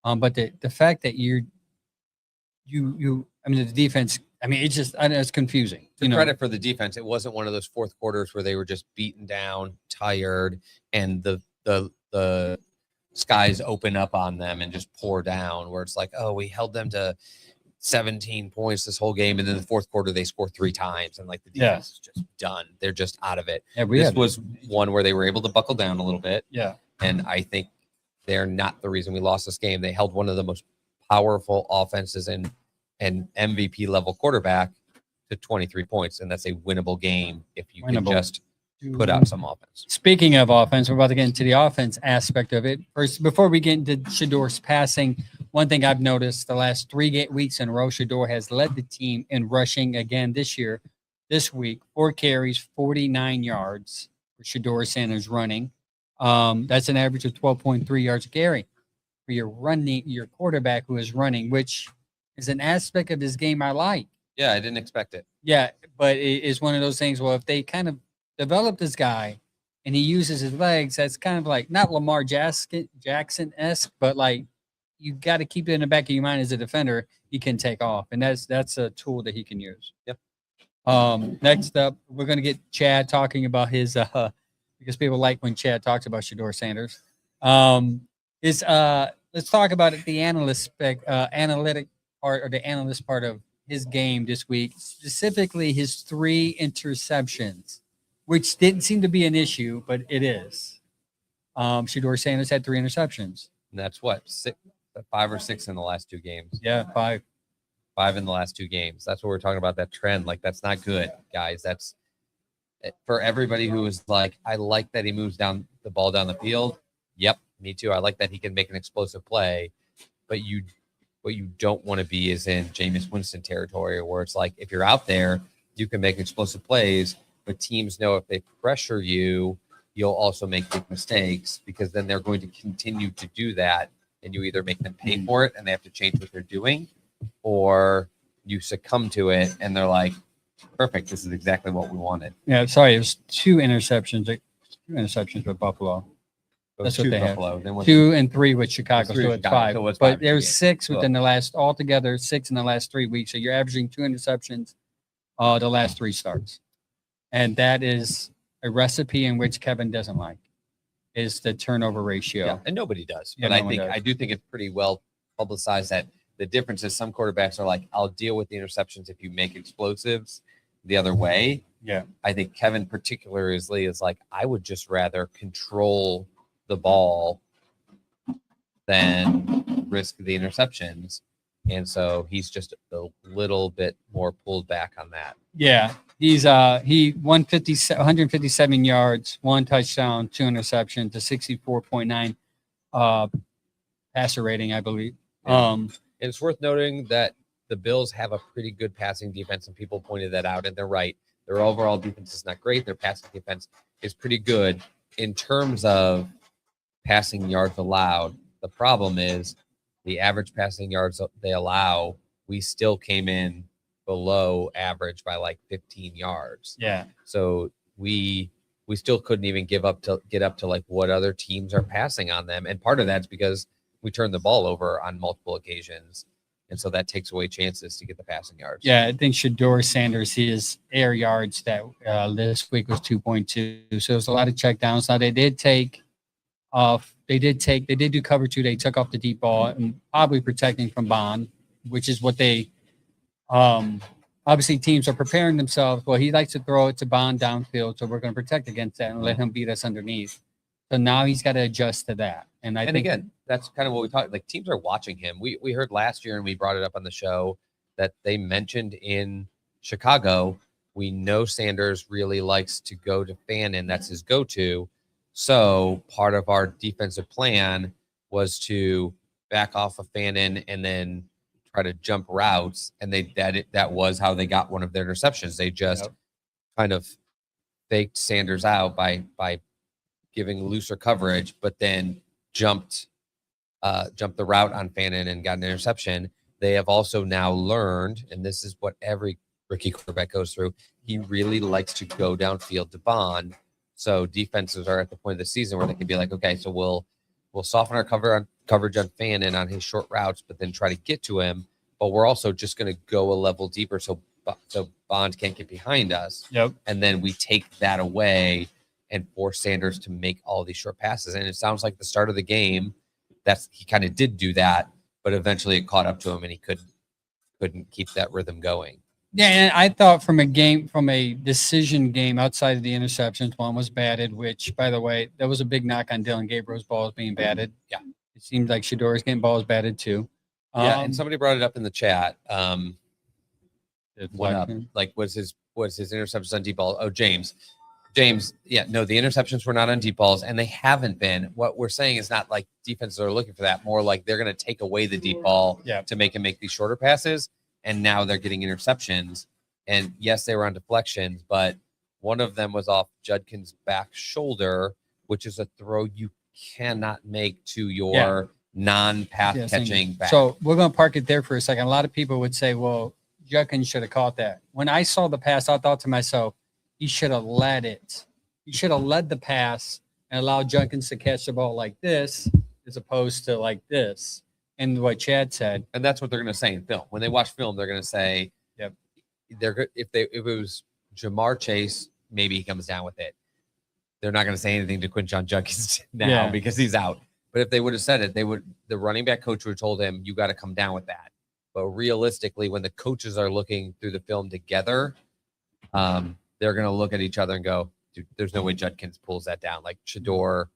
But the fact that the defense, it's confusing. Credit for the defense. It wasn't one of those fourth quarters where they were just beaten down, tired, and the skies open up on them and just pour down, where it's like, oh, we held them to 17 points this whole game, and then the fourth quarter they score 3 times, and the defense is just done. They're just out of it. This was one where they were able to buckle down a little bit. Yeah. And I think they're not the reason we lost this game. They held one of the most powerful offenses and MVP level quarterback to 23 points, and that's a winnable game if you can just put out some offense. Speaking of offense, we're about to get into the offense aspect of it. First, before we get into Shador's passing, one thing I've noticed the last 3 weeks in a row, Shador has led the team in rushing again this week, 4 carries, 49 yards for Shador Sanders running. That's an average of 12.3 yards a carry for your quarterback who is running, which is an aspect of his game I like. Yeah, I didn't expect it. Yeah, but it is one of those things. Well, if they kind of develop this guy and he uses his legs, that's kind of like not Lamar Jackson esque, but like you got to keep it in the back of your mind as a defender. He can take off, and that's a tool that he can use. Yep. Next up, we're gonna get Chad talking about his because people like when Chad talks about Shador Sanders. Let's talk about it, the analytic part or the analyst part of his game this week, specifically his 3 interceptions, which didn't seem to be an issue, but it is. Shador Sanders had 3 interceptions. And that's what 5 or 6 in the last 2 games. Yeah, 5. 5 in the last 2 games. That's what we're talking about. That trend, like that's not good, guys. That's for everybody who is like, I like that he moves down the ball down the field. Yep, me too. I like that he can make an explosive play, but what you don't want to be is in Jameis Winston territory, where it's like if you're out there, you can make explosive plays, but teams know if they pressure you, you'll also make big mistakes because then they're going to continue to do that, and you either make them pay for it and they have to change what they're doing, or you succumb to it and they're like, perfect, this is exactly what we wanted. Yeah, sorry, it was 2 interceptions. 2 interceptions with Buffalo. That's what they Buffalo. have. 2 and 3 with Chicago, Three so with it's Chicago, 5. so it's But 5 there's games. 6 within the last, altogether 6 in the last 3 weeks. So you're averaging 2 interceptions the last 3 starts. And that is a recipe in which Kevin doesn't like, is the turnover ratio. Yeah, and nobody does. Yeah, But no one does. I do think it's pretty well publicized that the difference is some quarterbacks are like, I'll deal with the interceptions if you make explosives the other way. Yeah. I think Kevin particularly is like, I would just rather control the ball than risk the interceptions. And so he's just a little bit more pulled back on that. Yeah. He's 157 yards, 1 touchdown, 2 interceptions, a 64.9 passer rating, I believe. And it's worth noting that the Bills have a pretty good passing defense, and people pointed that out, and they're right. Their overall defense is not great. Their passing defense is pretty good in terms of passing yards allowed. The problem is the average passing yards they allow, we still came in below average by like 15 yards. Yeah. So we still couldn't even get up to like what other teams are passing on them. And part of that's because we turned the ball over on multiple occasions. And so that takes away chances to get the passing yards. Yeah, I think Shador Sanders, his air yards that this week was 2.2. So there's a lot of check downs. Now they did do cover 2. They took off the deep ball and probably protecting from Bond, which is what they obviously teams are preparing themselves. Well, he likes to throw it to Bond downfield, so we're going to protect against that and let him beat us underneath. So now he's got to adjust to that. And I think again, that's kind of what we talked. Like teams are watching him. We heard last year, and we brought it up on the show that they mentioned in Chicago. We know Sanders really likes to go to Fannin. That's his go-to. So part of our defensive plan was to back off of Fannin and then try to jump routes. And that was how they got one of their interceptions. They just kind of faked Sanders out by giving looser coverage, but then jumped the route on Fannin and got an interception. They have also now learned, and this is what every rookie quarterback goes through, he really likes to go downfield to Bond. So defenses are at the point of the season where they can be like, okay, so we'll soften our coverage on Fannin on his short routes, but then try to get to him. But we're also just going to go a level deeper so Bond can't get behind us. Yep. And then we take that away and force Sanders to make all these short passes. And it sounds like the start of the game, he kind of did do that, but eventually it caught up to him and he couldn't keep that rhythm going. Yeah, and I thought from a decision game outside of the interceptions, one was batted, which, by the way, that was a big knock on Dylan Gabriel's balls being batted. Yeah. It seems like Shador's getting balls batted too. Yeah, and somebody brought it up in the chat. What up? Like, Like, was his interceptions on deep ball? Oh, James, yeah, no, the interceptions were not on deep balls, and they haven't been. What we're saying is not like defenses are looking for that. More like they're going to take away the deep ball to make him make these shorter passes, and now they're getting interceptions. And yes, they were on deflections, but one of them was off Judkin's back shoulder, which is a throw you cannot make to your non-pass Yeah, catching back. So we're going to park it there for a second. A lot of people would say, well, Judkins should have caught that. When I saw the pass, I thought to myself, he should have led it. He should have led the pass and allowed Judkins to catch the ball like this as opposed to like this. And what Chad said. And that's what they're going to say in film. When they watch film, they're going to say, Yep. If it was Jamar Chase, maybe he comes down with it. They're not going to say anything to Quinshon Judkins now because he's out. But if they would have said it, the running back coach would have told him, you got to come down with that. But realistically, when the coaches are looking through the film together, they're going to look at each other and go, dude, there's no way Judkins pulls that down. Like Shador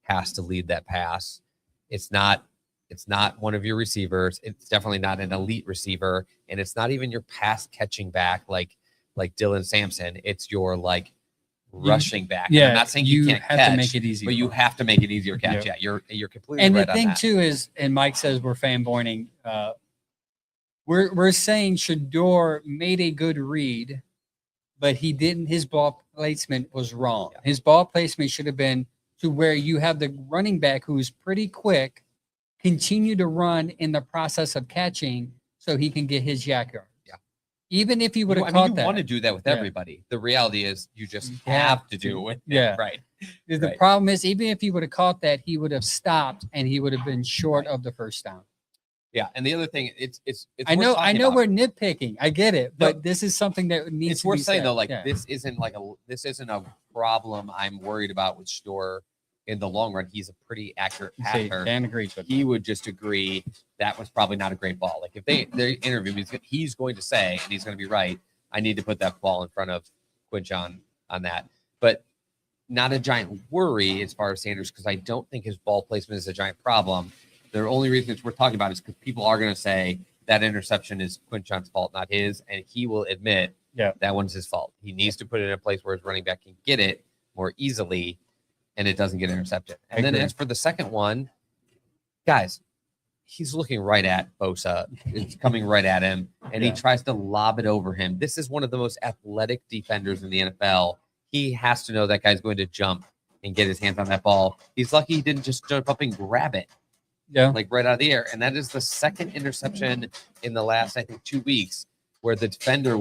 has to lead that pass. It's not one of your receivers. It's definitely not an elite receiver. And it's not even your pass catching back like Dylan Sampson. It's your rushing back. Yeah, I'm not saying you can't have catch, to make it easy, but you have to make it easier catch. Yep. Yeah, you're completely and right the on thing that. too is, and Mike says we're fanboying. We're saying Shador made a good read, but he didn't. His ball placement was wrong. Yeah. His ball placement should have been to where you have the running back who's pretty quick, continue to run in the process of catching, so he can get his yak yard. Yeah. Even if he would have you caught that. want to do that with Yeah. everybody. The reality is you just You have have to do it with Yeah. them. Right. The Right. problem is, even if he would have caught that, he would have stopped and he would have been short of the first down. Yeah. And the other thing, it's I worth know talking we're about. nitpicking. I get it, but this is something that needs It's to worth be saying said. though, like Yeah. this isn't a problem I'm worried about with Shador in the long run. He's a pretty accurate See, passer. Dan agrees with He would just agree that was probably not a great ball. Like if they interview him, he's going to say, and he's going to be right, I need to put that ball in front of Quinshon on that. But not a giant worry as far as Sanders, because I don't think his ball placement is a giant problem. The only reason it's worth talking about is because people are going to say that interception is Quinshon's fault, not his, and he will admit that one's his fault. He needs to put it in a place where his running back can get it more easily, and it doesn't get intercepted. And then as for the second one, guys, he's looking right at Bosa. It's coming right at him, and he tries to lob it over him. This is one of the most athletic defenders in the NFL. He has to know that guy's going to jump and get his hands on that ball. He's lucky he didn't just jump up and grab it. Yeah. Like right out of the air. And that is the second interception in the last, I think, 2 weeks where the defender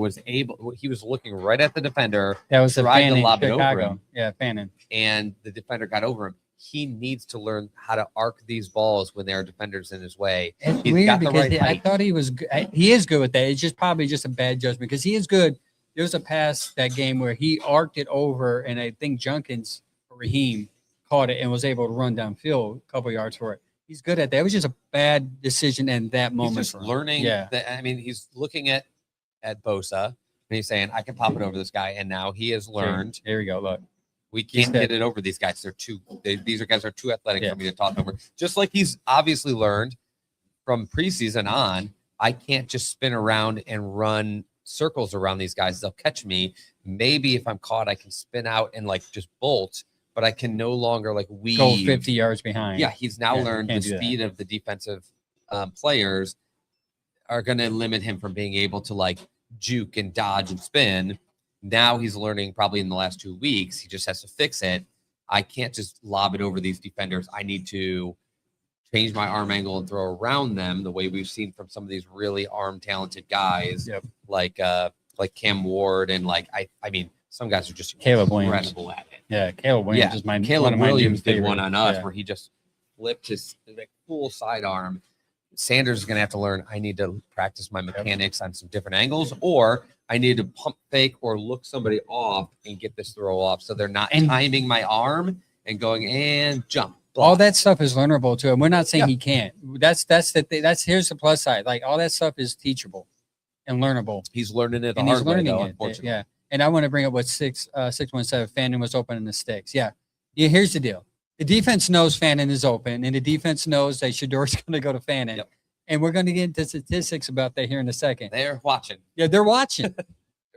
he was looking right at the defender. That was tried to Fannin, lob it over Chicago. him. Yeah, Fannin. And the defender got over him. He needs to learn how to arc these balls when there are defenders in his way. It's He's weird got the because right I height. thought he was good. He is good with that. It's just probably just a bad judgment because he is good. There was a pass that game where he arced it over, and I think Junkins or Raheem caught it and was able to run downfield a couple yards for it. He's good at that. It was just a bad decision in that moment. He's just for him. learning. Yeah. He's looking at Bosa and he's saying, I can pop it over this guy. And now he has learned. Here we go. Look. We can't get it over these guys. These guys are too athletic for me to toss over. Just like he's obviously learned from preseason on, I can't just spin around and run circles around these guys. They'll catch me. Maybe if I'm caught, I can spin out and just bolt, but I can no longer weave. Go 50 yards behind. Yeah, he's now learned the speed of the defensive players are going to limit him from being able to juke and dodge and spin. Now he's learning probably in the last 2 weeks. He just has to fix it. I can't just lob it over these defenders. I need to change my arm angle and throw around them the way we've seen from some of these really arm talented guys like Cam Ward and some guys are just Caleb incredible Williams. at it. Yeah, Caleb Williams is my Caleb one of my Williams did favorite. one on us where he just flipped his full sidearm. Sanders is going to have to learn. I need to practice my mechanics on some different angles, or I need to pump fake or look somebody off and get this throw off so they're not timing my arm and going and jump. All that stuff is learnable too, and we're not saying he can't. That's the thing. Here's the plus side. All that stuff is teachable and learnable. He's learning it the and hard he's way, learning though, it. unfortunately. Yeah. And I want to bring up what 617 Fannin was open in the sticks. Yeah. Here's the deal. The defense knows Fannin is open, and the defense knows that Shador's going to go to Fannin. Yep. And we're going to get into statistics about that here in a second. They're watching. Yeah, they're watching.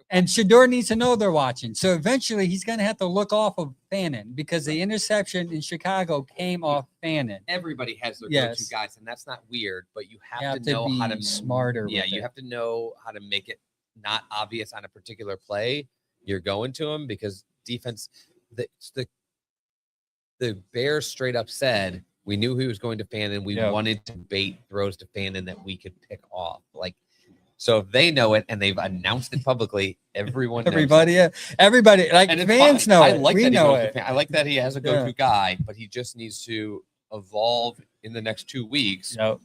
And Shador needs to know they're watching. So eventually he's going to have to look off of Fannin because the interception in Chicago came off Fannin. Everybody has their go-to guys, and that's not weird, but you have to know be how to smarter. Yeah, you have to know how to make it not obvious on a particular play you're going to them, because defense, the Bears straight up said, We knew he was going to Fannin. We Yeah. wanted to bait throws to Fannin that we could pick off. Like, so if they know it and they've announced it publicly, everyone knows Everybody, it. everybody, like And it's fans fine. know I it. like We that he know goes to it. Fannin. I like that he has a go-to Yeah. guy, but he just needs to evolve in the next 2 weeks. Yep.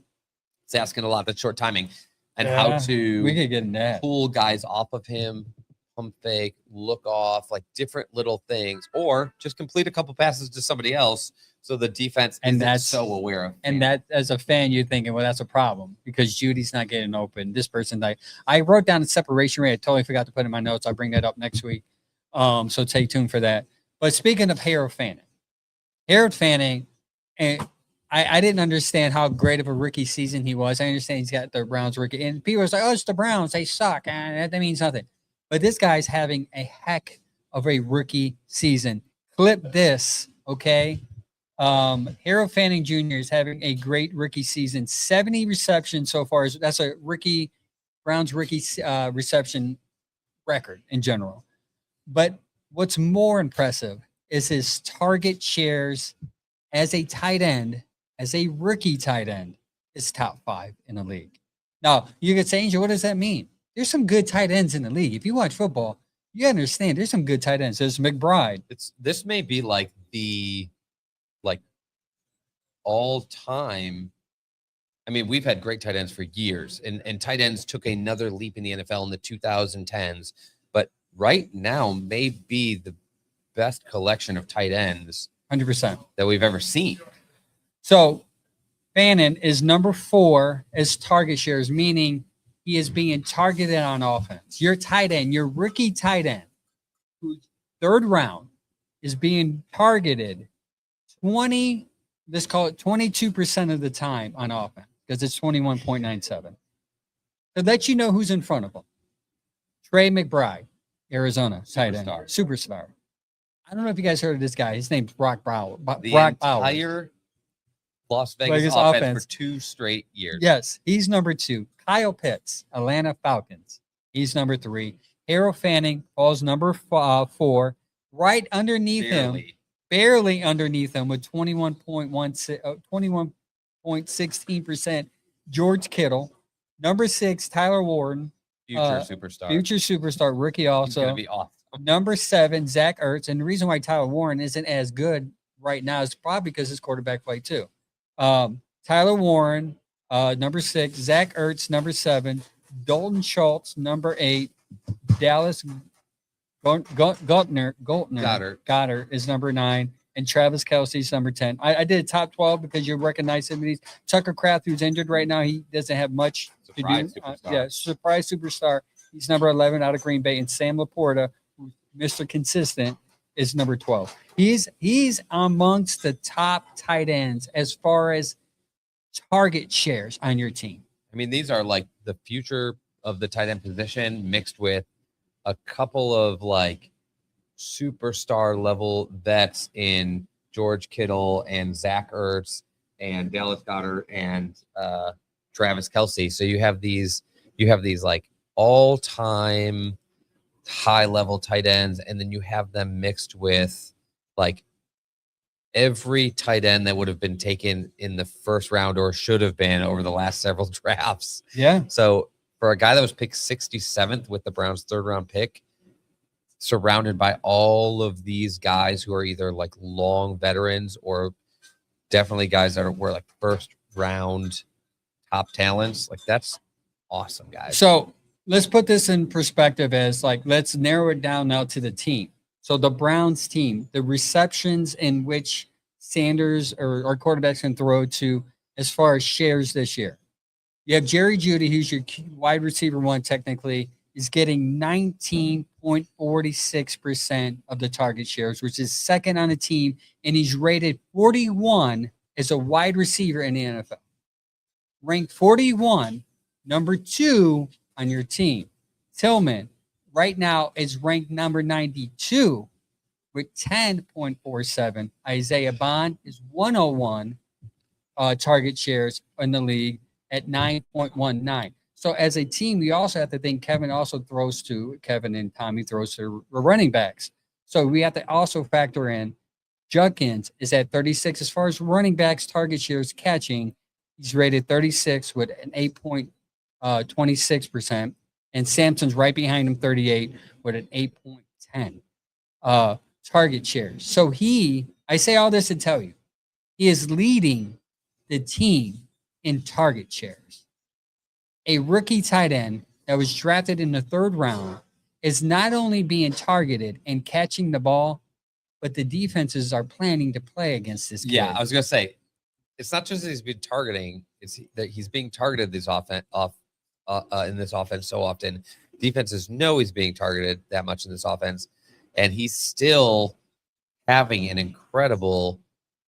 It's asking a lot. That's short timing, and Yeah, how we to could get in that. pull guys off of him, pump fake, look off, like different little things, or just complete a couple passes to somebody else so the defense And isn't that's- so aware of. And Fannin. that, as a fan, you're thinking, well, that's a problem because Judy's not getting open. This person, like, I wrote down the separation rate. I totally forgot to put it in my notes. I'll bring that up next week. So stay tuned for that. But speaking of Harold Fanning, and I didn't understand how great of a rookie season he was. I understand he's got the Browns rookie, and people are like, "Oh, it's the Browns. They suck." That means nothing. But this guy's having a heck of a rookie season. Clip this, okay? Harold Fanning Jr. is having a great rookie season. 70 receptions so far. That's a Browns rookie reception record in general. But what's more impressive is his target shares as a tight end, as a rookie tight end, is top 5 in the league. Now, you could say, Angel, what does that mean? There's some good tight ends in the league. If you watch football, you understand there's some good tight ends. There's McBride. This may be like the all time. I mean, we've had great tight ends for years, and tight ends took another leap in the NFL in the 2010s. But right now may be the best collection of tight ends 100%. that we've ever seen. So Fannin is number 4 as target shares, meaning he is being targeted on offense. Your tight end, your rookie tight end, who's 3rd round, is being targeted 22% of the time on offense because it's 21.97. To let you know who's in front of him. Trey McBride, Arizona, tight end, superstar. I don't know if you guys heard of this guy. His name's Brock Bowers. The entire Las Vegas offense for 2 straight years. Yes, he's number 2. Kyle Pitts, Atlanta Falcons. He's number 3. Harold Fanning falls number 4. Right underneath him, barely underneath him with 21.16%. George Kittle. Number 6, Tyler Warren. Future superstar. Rookie also. He's gonna be awesome. Number 7, Zach Ertz. And the reason why Tyler Warren isn't as good right now is probably because his quarterback play too. Tyler Warren, number 6, Zach Ertz, number 7, Dalton Schultz, number 8, Dallas Goddard is number 9, and Travis Kelce's number 10. I did a top 12 because you recognize some of these. Tucker Kraft, who's injured right now, he doesn't have much Surprise to do. superstar. Surprise superstar. He's number 11 out of Green Bay, and Sam Laporta, who's Mr. Consistent, is number 12. He's amongst the top tight ends as far as target shares on your team. I mean, these are like the future of the tight end position mixed with a couple of like superstar level vets in George Kittle and Zach Ertz and Dallas Goedert and Travis Kelce. So you have these like all-time high-level tight ends, and then you have them mixed with like every tight end that would have been taken in the first round or should have been over the last several drafts. Yeah. So for a guy that was picked 67th with the Browns' 3rd round pick, surrounded by all of these guys who are either like long veterans or definitely guys that were like 1st round top talents, like that's awesome, guys. So let's put this in perspective as like, let's narrow it down now to the team. So the Browns team, the receptions in which Sanders or our quarterbacks can throw to as far as shares this year. You have Jerry Jeudy, who's your wide receiver 1 technically, is getting 19.46% of the target shares, which is 2nd on the team, and he's rated 41 as a wide receiver in the NFL. Ranked 41, number 2 on your team. Tillman right now is ranked number 92 with 10.47. Isaiah Bond is 101 target shares in the league at 9.19. So as a team, we also have to think Kevin and Tommy throws to running backs. So we have to also factor in Judkins is at 36. As far as running backs, target shares, catching, he's rated 36 with an 8.26%. And Sampson's right behind him, 38 with an 8.10 target shares. So I say all this to tell you, he is leading the team in target shares. A rookie tight end that was drafted in the 3rd round is not only being targeted and catching the ball, but the defenses are planning to play against this kid. Yeah, I was gonna say, it's not just that he's been targeting; it's that he's being targeted in this offense so often. Defenses know he's being targeted that much in this offense, and he's still having an incredible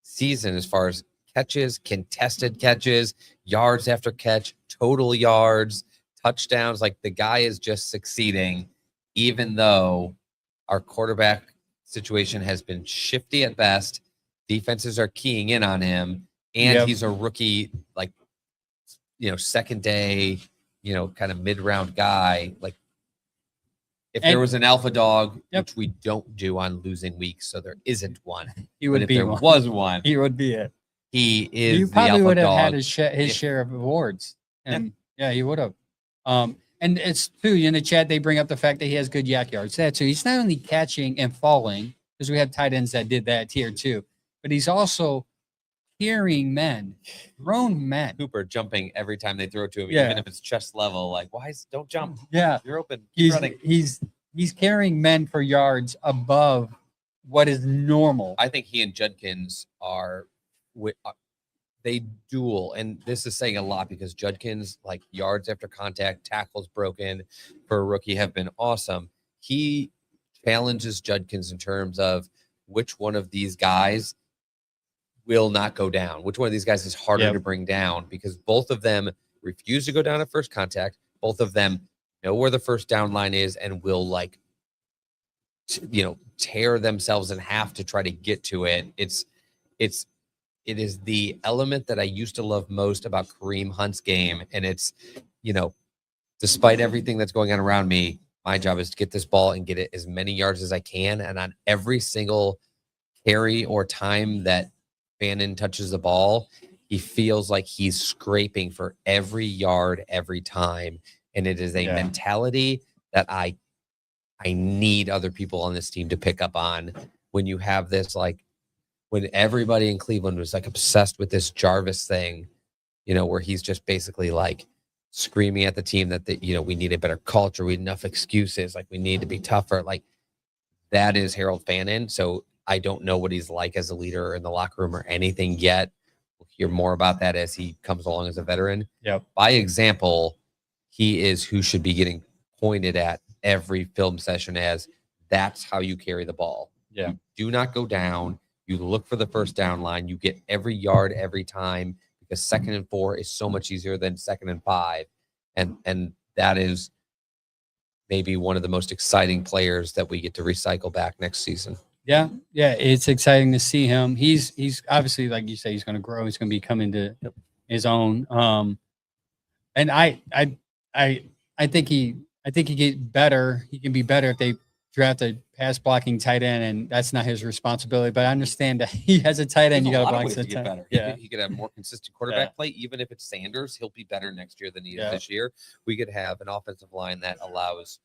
season as far as catches, contested catches, yards after catch, total yards, touchdowns. Like, the guy is just succeeding, even though our quarterback situation has been shifty at best. Defenses are keying in on him, and he's a rookie, like, second day, kind of mid-round guy. Like, if there was an alpha dog, which we don't do on losing weeks, so there isn't one. He would but if be there one. was one, He would be it. he is. You probably the would have alpha had dog. his share of awards, and he would have. And it's too in the chat they bring up the fact that he has good yak yards. That too. He's not only catching and falling, because we have tight ends that did that tier 2, but he's also carrying men, grown men. Cooper jumping every time they throw it to him, Yeah. even if it's chest level. Like, don't jump. Yeah, You're open. Keep running. he's carrying men for yards above what is normal. I think he and Judkins they duel, and this is saying a lot because Judkins, like, yards after contact, tackles broken for a rookie have been awesome. He challenges Judkins in terms of which one of these guys will not go down, which one of these guys is harder to bring down, because both of them refuse to go down at first contact. Both of them know where the first down line is and will, like, tear themselves in half to try to get to it. It is the element that I used to love most about Kareem Hunt's game. And it's, despite everything that's going on around me, my job is to get this ball and get it as many yards as I can. And on every single carry or time that Bannon touches the ball, he feels like he's scraping for every yard every time. And it is a mentality that I need other people on this team to pick up on. When you have this, like, when everybody in Cleveland was, like, obsessed with this Jarvis thing, where he's just basically, like, screaming at the team that we need a better culture, we need enough excuses, like, we need to be tougher. Like, that is Harold Bannon. So I don't know what he's like as a leader in the locker room or anything yet. We'll hear more about that as he comes along as a veteran. Yep. By example, he is who should be getting pointed at every film session as that's how you carry the ball. Yeah. You do not go down. You look for the first down line. You get every yard every time, because 2nd and 4 is so much easier than 2nd and 5. And that is maybe one of the most exciting players that we get to recycle back next season. Yeah, it's exciting to see him. He's obviously, like you say, he's going to grow. He's going to be coming to his own. And I think he get better. He can be better if they draft a pass blocking tight end, and that's not his responsibility. But I understand that he has a tight end. You got to block the tight end. Yeah, he could have more consistent quarterback play. Even if it's Sanders, he'll be better next year than he is this year. We could have an offensive line that allows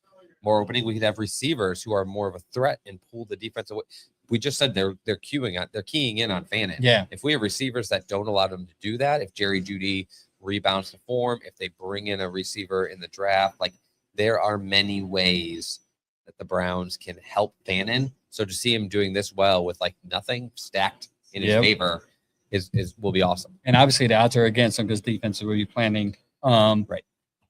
more opening. We could have receivers who are more of a threat and pull the defense away. We just said they're keying in on Bannon. Yeah. If we have receivers that don't allow them to do that, if Jerry Jeudy rebounds to form, if they bring in a receiver in the draft, like, there are many ways that the Browns can help Bannon. So to see him doing this well with, like, nothing stacked in his favor will be awesome. And obviously the odds are against him because defense will be planning. Right.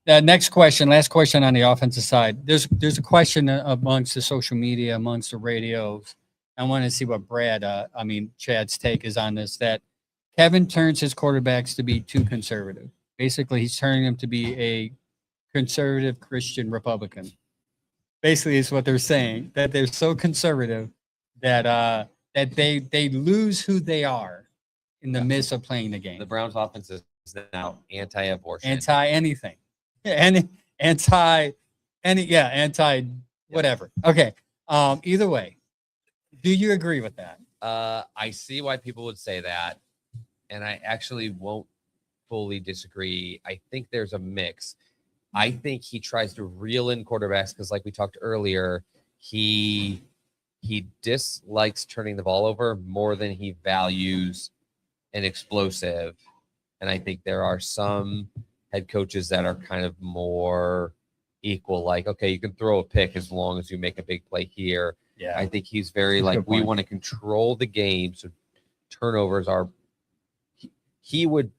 Last question on the offensive side. There's a question amongst the social media, amongst the radios. I want to see what Chad's take is on this, that Kevin turns his quarterbacks to be too conservative. Basically, he's turning them to be a conservative Christian Republican. Basically, is what they're saying, that they're so conservative that they lose who they are in the midst of playing the game. The Browns offense is now anti-abortion. Anti-anything. Anti whatever. Okay. Either way, do you agree with that? I see why people would say that, and I actually won't fully disagree. I think there's a mix. I think he tries to reel in quarterbacks because, like we talked earlier, he dislikes turning the ball over more than he values an explosive. And I think there are some head coaches that are kind of more equal, like, okay, you can throw a pick as long as you make a big play here. Yeah. I think he's very That's a like, good we point. want to control the game. So turnovers are, he would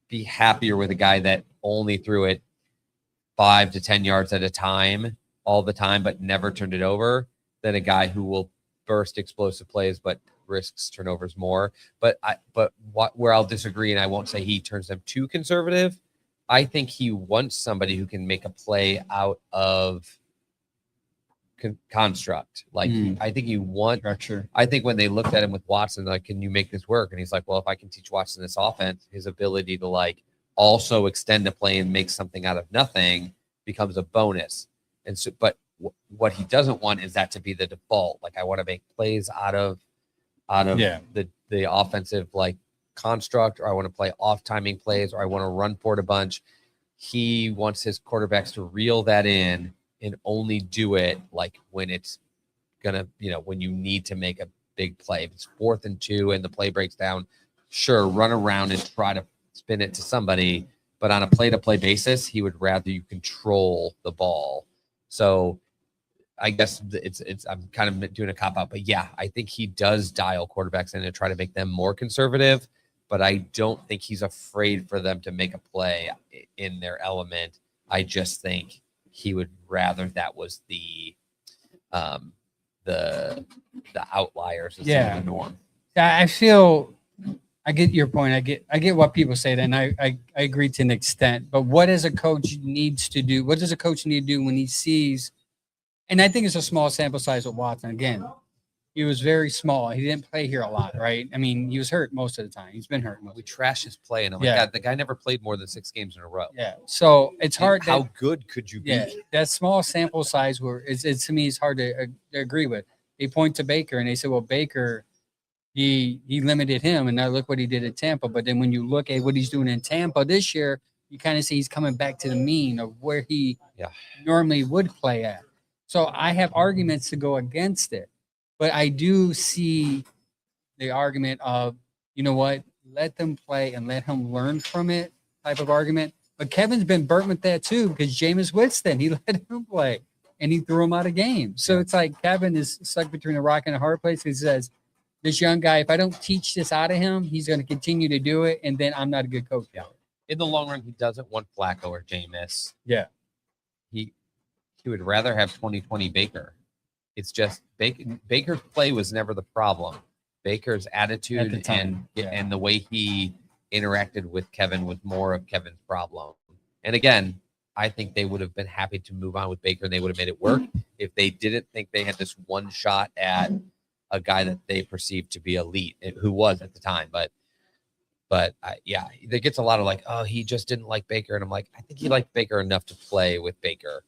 be happier with a guy that only threw it 5 to 10 yards at a time all the time, but never turned it over, than a guy who will burst explosive plays, but risks turnovers more. But where I'll disagree, and I won't say he turns them too conservative, I think he wants somebody who can make a play out of construct. Like, I think you want Structure. I think when they looked at him with Watson, like, can you make this work? And he's like, well, if I can teach Watson this offense, his ability to like also extend a play and make something out of nothing becomes a bonus. And so, but what he doesn't want is that to be the default. Like, I want to make plays out of the offensive like construct, or I want to play off timing plays, or I want to run for it a bunch. He wants his quarterbacks to reel that in and only do it like when it's gonna, when you need to make a big play. If it's 4th and 2 and the play breaks down, sure, run around and try to spin it to somebody. But on a play-to-play basis, he would rather you control the ball. So I guess it's I'm kind of doing a cop out, but yeah, I think he does dial quarterbacks in and try to make them more conservative. But I don't think he's afraid for them to make a play in their element. I just think he would rather that was the outliers instead of the norm. I feel I get your point. I get what people say, and I agree to an extent. But what does a coach needs to do? What does a coach need to do when he sees? And I think it's a small sample size with Watson. Again, he was very small. He didn't play here a lot, right? I mean, he was hurt most of the time. He's been hurt. We trash his play, and I'm like, Yeah. God, the guy never played more than 6 games in a row. Yeah. So it's hard. How good could you be? Yeah, that small sample size where it's to me it's hard to agree with. They point to Baker and they say, well, Baker, he limited him, and now look what he did at Tampa. But then when you look at what he's doing in Tampa this year, you kind of see he's coming back to the mean of where he normally would play at. So I have arguments to go against it, but I do see the argument of, you know what, let them play and let him learn from it type of argument. But Kevin's been burnt with that too, because Jameis Winston, he let him play and he threw him out of games. So it's like Kevin is stuck between a rock and a hard place. He says, this young guy, if I don't teach this out of him, he's going to continue to do it, and then I'm not a good coach. Yeah. In the long run, he doesn't want Flacco or Jameis. Yeah. He would rather have 2020 Baker. It's just Baker's play was never the problem. Baker's attitude and the way he interacted with Kevin was more of Kevin's problem. And again, I think they would have been happy to move on with Baker, and they would have made it work if they didn't think they had this one shot at a guy that they perceived to be elite, who was at the time. But there gets a lot of like, oh, he just didn't like Baker. And I'm like, I think he liked Baker enough to play with Baker.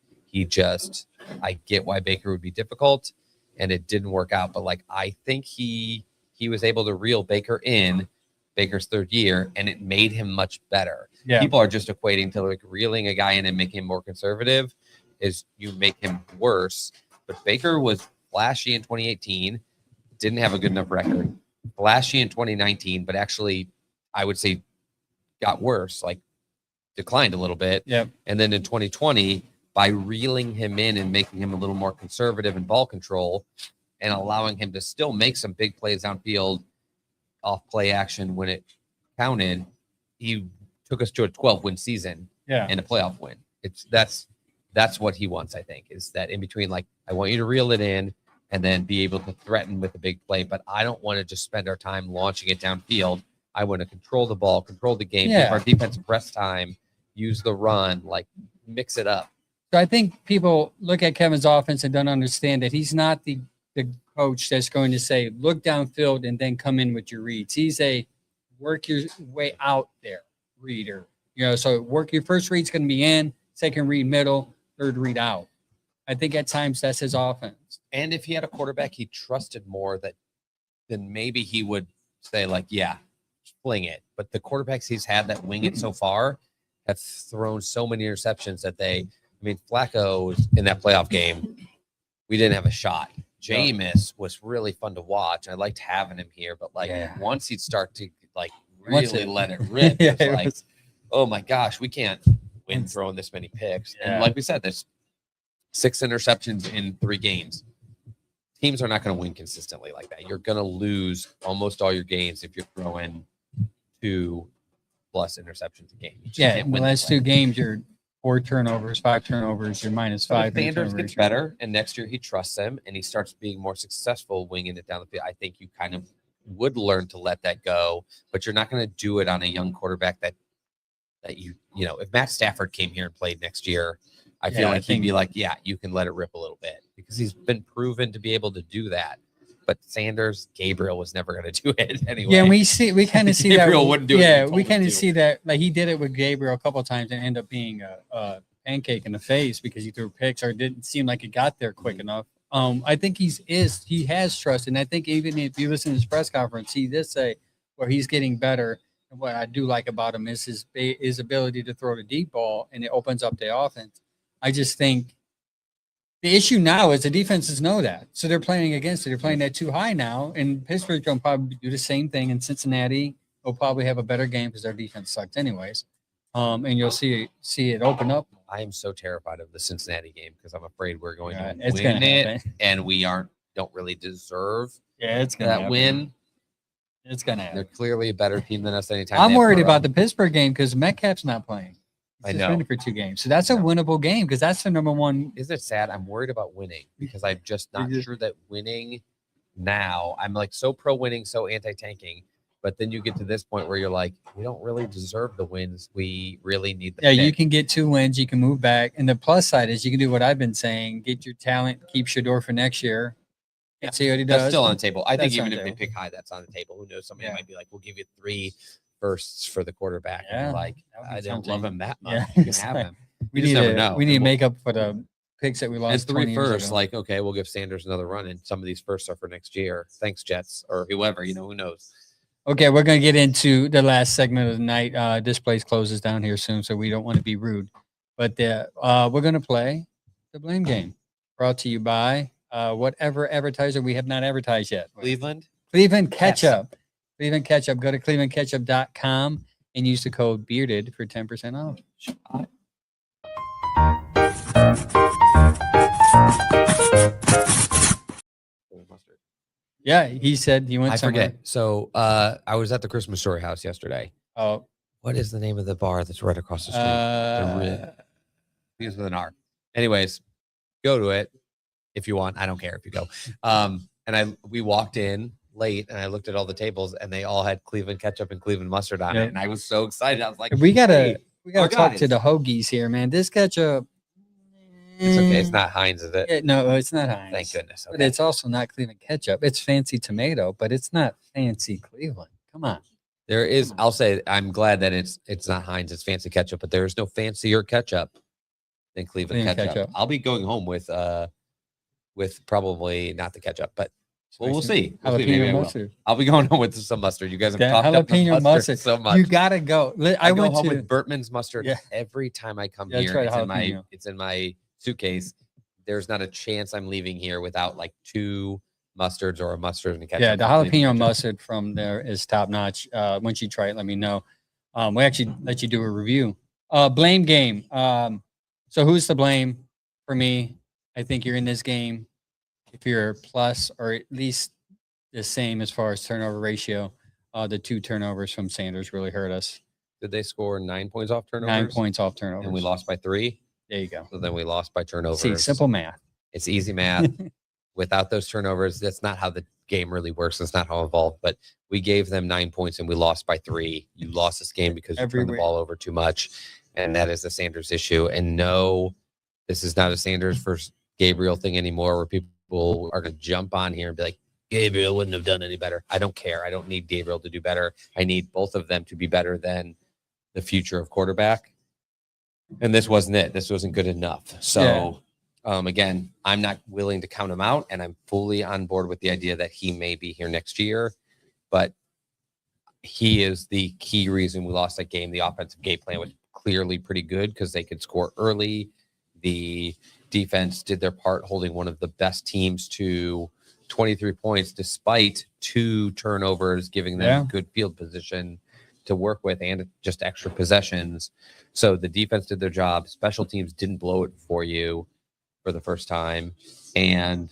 I get why Baker would be difficult, and it didn't work out. But like, I think he was able to reel Baker in Baker's 3rd year, and it made him much better. Yeah. People are just equating to like reeling a guy in and making him more conservative is you make him worse. But Baker was flashy in 2018, didn't have a good enough record. Flashy in 2019, but actually, I would say got worse, like declined a little bit. Yeah. And then in 2020, by reeling him in and making him a little more conservative in ball control and allowing him to still make some big plays downfield off play action when it counted, he took us to a 12-win season and a playoff win. That's what he wants, I think, is that in between, like, I want you to reel it in and then be able to threaten with a big play, but I don't want to just spend our time launching it downfield. I want to control the ball, control the game, give our defensive rest time, use the run, like mix it up. So I think people look at Kevin's offense and don't understand that he's not the coach that's going to say, look downfield and then come in with your reads. He's a work your way out there reader. So work your first read's going to be in, second read middle, third read out. I think at times that's his offense. And if he had a quarterback he trusted more, that then maybe he would say like, yeah, fling it. But the quarterbacks he's had that wing it so far have thrown so many interceptions that Flacco in that playoff game, we didn't have a shot. Jameis was really fun to watch. I liked having him here, but once he'd start to like really let it rip, it's oh my gosh, we can't win throwing this many picks. Yeah. And like we said, there's 6 interceptions in 3 games. Teams are not going to win consistently like that. You're going to lose almost all your games if you're throwing 2+ interceptions a game. Yeah, the last 2 games, you're 4 turnovers, 5 turnovers, you're -5. Sanders gets better, and next year he trusts them, and he starts being more successful winging it down the field. I think you kind of would learn to let that go, but you're not going to do it on a young quarterback that you know, if Matt Stafford came here and played next year, I feel like he'd be like, yeah, you can let it rip a little bit because he's been proven to be able to do that. But Gabriel was never going to do it anyway. Yeah, we kind of see Gabriel that. Wouldn't do it. Yeah, we kind of see that. Like he did it with Gabriel a couple of times and ended up being a pancake in the face because he threw picks or it didn't seem like it got there quick enough. I think he has trust, and I think even if you listen to his press conference, he did say where he's getting better. And what I do like about him is his ability to throw the deep ball, and it opens up the offense. I just think the issue now is the defenses know that, so they're playing against it. They're playing that too high now, and Pittsburgh will probably do the same thing. And Cincinnati will probably have a better game because their defense sucks anyways. And you'll see it open up. I am so terrified of the Cincinnati game because I'm afraid we're going to it's win it, happen. and we don't really deserve it's gonna that happen. Win. It's gonna happen. They're clearly a better team than us anytime. I'm worried about the Pittsburgh game because Metcalf's not playing. I know for 2 games, so that's a winnable game because that's the number one. Isn't it sad? I'm worried about winning because I'm just not sure that winning now. I'm like so pro winning, so anti tanking, but then you get to this point where you're like, we don't really deserve the wins. We really need the. Yeah, pick. You can get 2 wins. You can move back, and the plus side is you can do what I've been saying: get your talent, keep Shador for next year. Yeah, see what he does. That's still on the table. I think even if they pick high, that's on the table. Who knows? Somebody might be like, we'll give you 3 firsts for the quarterback. Yeah, and like, I don't love him that much. Yeah. You can have him. We need to make up for the picks that we lost. And 3 firsts, like, okay, we'll give Sanders another run, and some of these firsts are for next year. Thanks, Jets, or whoever. You know, who knows? Okay, we're gonna get into the last segment of the night. This place closes down here soon, so we don't want to be rude. But we're gonna play the blame game, brought to you by whatever advertiser we have not advertised yet. Cleveland Ketchup. Yes. Cleveland Ketchup. Go to clevelandketchup.com and use the code BEARDED for 10% off. Yeah, he said he went somewhere. I forget. So I was at the Christmas Story House yesterday. Oh. What is the name of the bar that's right across the street? Begins with an R. Anyways, go to it if you want. I don't care if you go. And we walked in late, and I looked at all the tables, and they all had Cleveland ketchup and Cleveland mustard on it, and I was so excited. I was like, we gotta talk to the hoagies here, man. This ketchup. It's okay. It's not Heinz, is it? No, it's not Heinz. Thank goodness. Okay. But it's also not Cleveland ketchup. It's fancy tomato, but it's not fancy Cleveland. Come on. There is. I'll say I'm glad that it's not Heinz. It's fancy ketchup, but there is no fancier ketchup than Cleveland ketchup. I'll be going home with probably not the ketchup, but we'll see. Jalapeno mustard. I'll be going home with some mustard. You guys have talked up the mustard so much. You gotta go. I go home with Burtman's mustard every time I come here. It's in my suitcase. There's not a chance I'm leaving here without like 2 mustards or a mustard and a ketchup. Yeah, the jalapeno mustard from there is top notch. Once you try it, let me know. We actually let you do a review. Blame game. So who's to blame? For me, I think you're in this game if you're plus or at least the same as far as turnover ratio. The 2 turnovers from Sanders really hurt us. Did they score 9 points off turnovers? 9 points off turnovers. And we lost by 3? There you go. So then we lost by turnovers. See, simple math. It's easy math. Without those turnovers, that's not how the game really works. That's not how involved. But we gave them 9 points and we lost by 3. You lost this game because you turned the ball over too much. And that is the Sanders issue. And no, this is not a Sanders versus Gabriel thing anymore where people are going to jump on here and be like, Gabriel wouldn't have done any better. I don't care. I don't need Gabriel to do better. I need both of them to be better than the future of quarterback. And this wasn't it. This wasn't good enough. So Again, I'm not willing to count him out, and I'm fully on board with the idea that he may be here next year, but he is the key reason we lost that game. The offensive game plan was clearly pretty good because they could score early. The defense did their part holding one of the best teams to 23 points despite 2 turnovers, giving them good field position to work with and just extra possessions. So the defense did their job. Special teams didn't blow it for you for the first time. And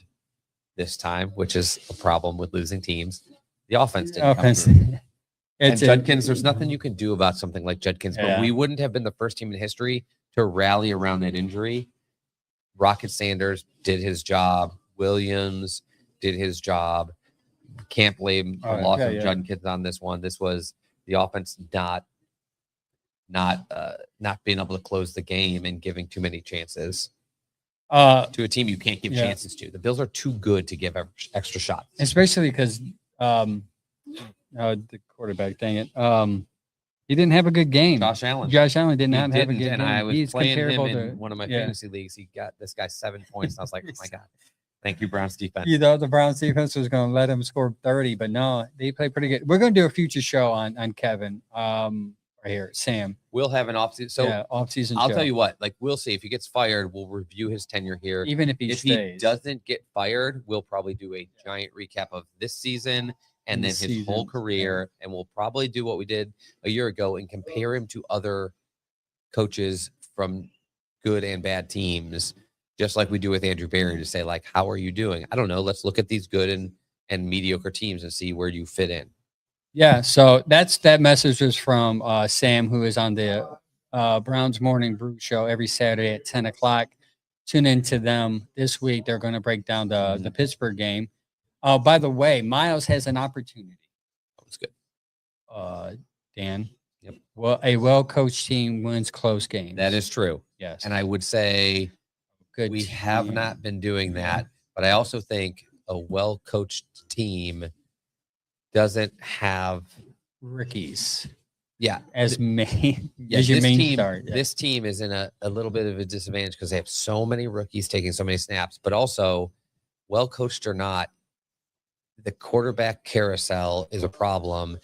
this time, which is a problem with losing teams, the offense didn't come through. And Judkins, there's nothing you can do about something like Judkins, but we wouldn't have been the first team in history to rally around that injury. Rocket Sanders did his job. Williams did his job. Can't blame the loss of Judkins on this one. This was the offense not being able to close the game and giving too many chances to a team you can't give chances to. The Bills are too good to give extra shots, especially because the quarterback, dang it. He didn't have a good game. Josh Allen didn't have a good game. And I was He's playing him in to, one of my fantasy leagues. He got this guy 7 points. And I was like, oh my God. Thank you, Browns defense. You thought the Browns defense was going to let him score 30, but no, they play pretty good. We're going to do a future show on Kevin. Right here, Sam. We'll have an offseason. So offseason. I'll tell you what. Like, we'll see if he gets fired. We'll review his tenure here. Even if he doesn't get fired, we'll probably do a giant recap of this season and then his whole career. And we'll probably do what we did a year ago and compare him to other coaches from good and bad teams, just like we do with Andrew Berry, to say, like, how are you doing? I don't know. Let's look at these good and mediocre teams and see where you fit in. Yeah. So that message was from Sam, who is on the Browns Morning Brew Show every Saturday at 10 o'clock. Tune into them this week. They're going to break down the Pittsburgh game. By the way, Miles has an opportunity. That was good. Dan. Yep. Well, a well-coached team wins close games. That is true. Yes. And I would say we have not been doing that, but I also think a well-coached team doesn't have rookies. Yeah. As main as your main start. Yeah. This team is in a little bit of a disadvantage because they have so many rookies taking so many snaps, but also well-coached or not, the quarterback carousel is a problem.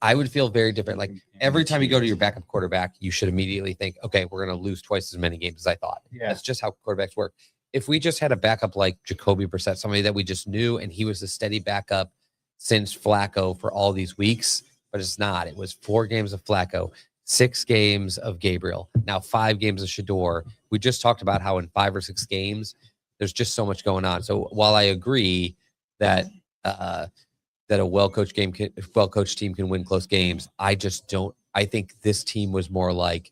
I would feel very different. Like every time you go to your backup quarterback, you should immediately think, okay, we're going to lose twice as many games as I thought. Yeah. That's just how quarterbacks work. If we just had a backup like Jacoby Brissett, somebody that we just knew, and he was a steady backup since Flacco for all these weeks, but it's not. It was 4 games of Flacco, 6 games of Gabriel, now 5 games of Shador. We just talked about how in 5 or 6 games, there's just so much going on. So while I agree that a well-coached team can win close games, I just don't. I think this team was more like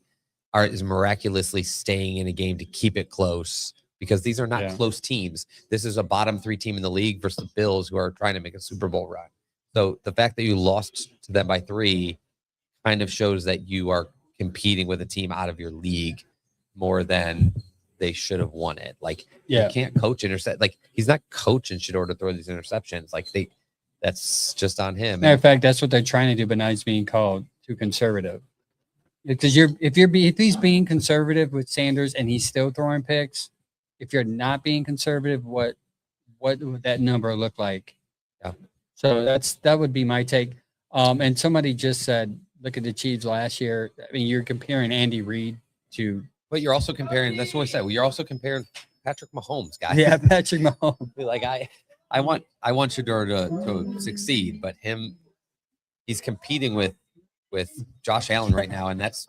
is miraculously staying in a game to keep it close, because these are not close teams. This is a bottom 3 team in the league versus the Bills, who are trying to make a Super Bowl run. So the fact that you lost to them by 3 kind of shows that you are competing with a team out of your league more than they should have won it. Like, you can't coach intercept. Like, he's not coaching Shador to throw these interceptions. Like, that's just on him. Matter of fact, that's what they're trying to do, but now he's being called too conservative. Because if he's being conservative with Sanders and he's still throwing picks, if you're not being conservative, what would that number look like? Yeah. So that would be my take. And somebody just said, look at the Chiefs last year. I mean, you're comparing Andy Reid to. But you're also comparing. That's what I said. Well, you're also comparing Patrick Mahomes, guys. Yeah, Patrick Mahomes. Like I want Shador to succeed, but he's competing with Josh Allen right now, and that's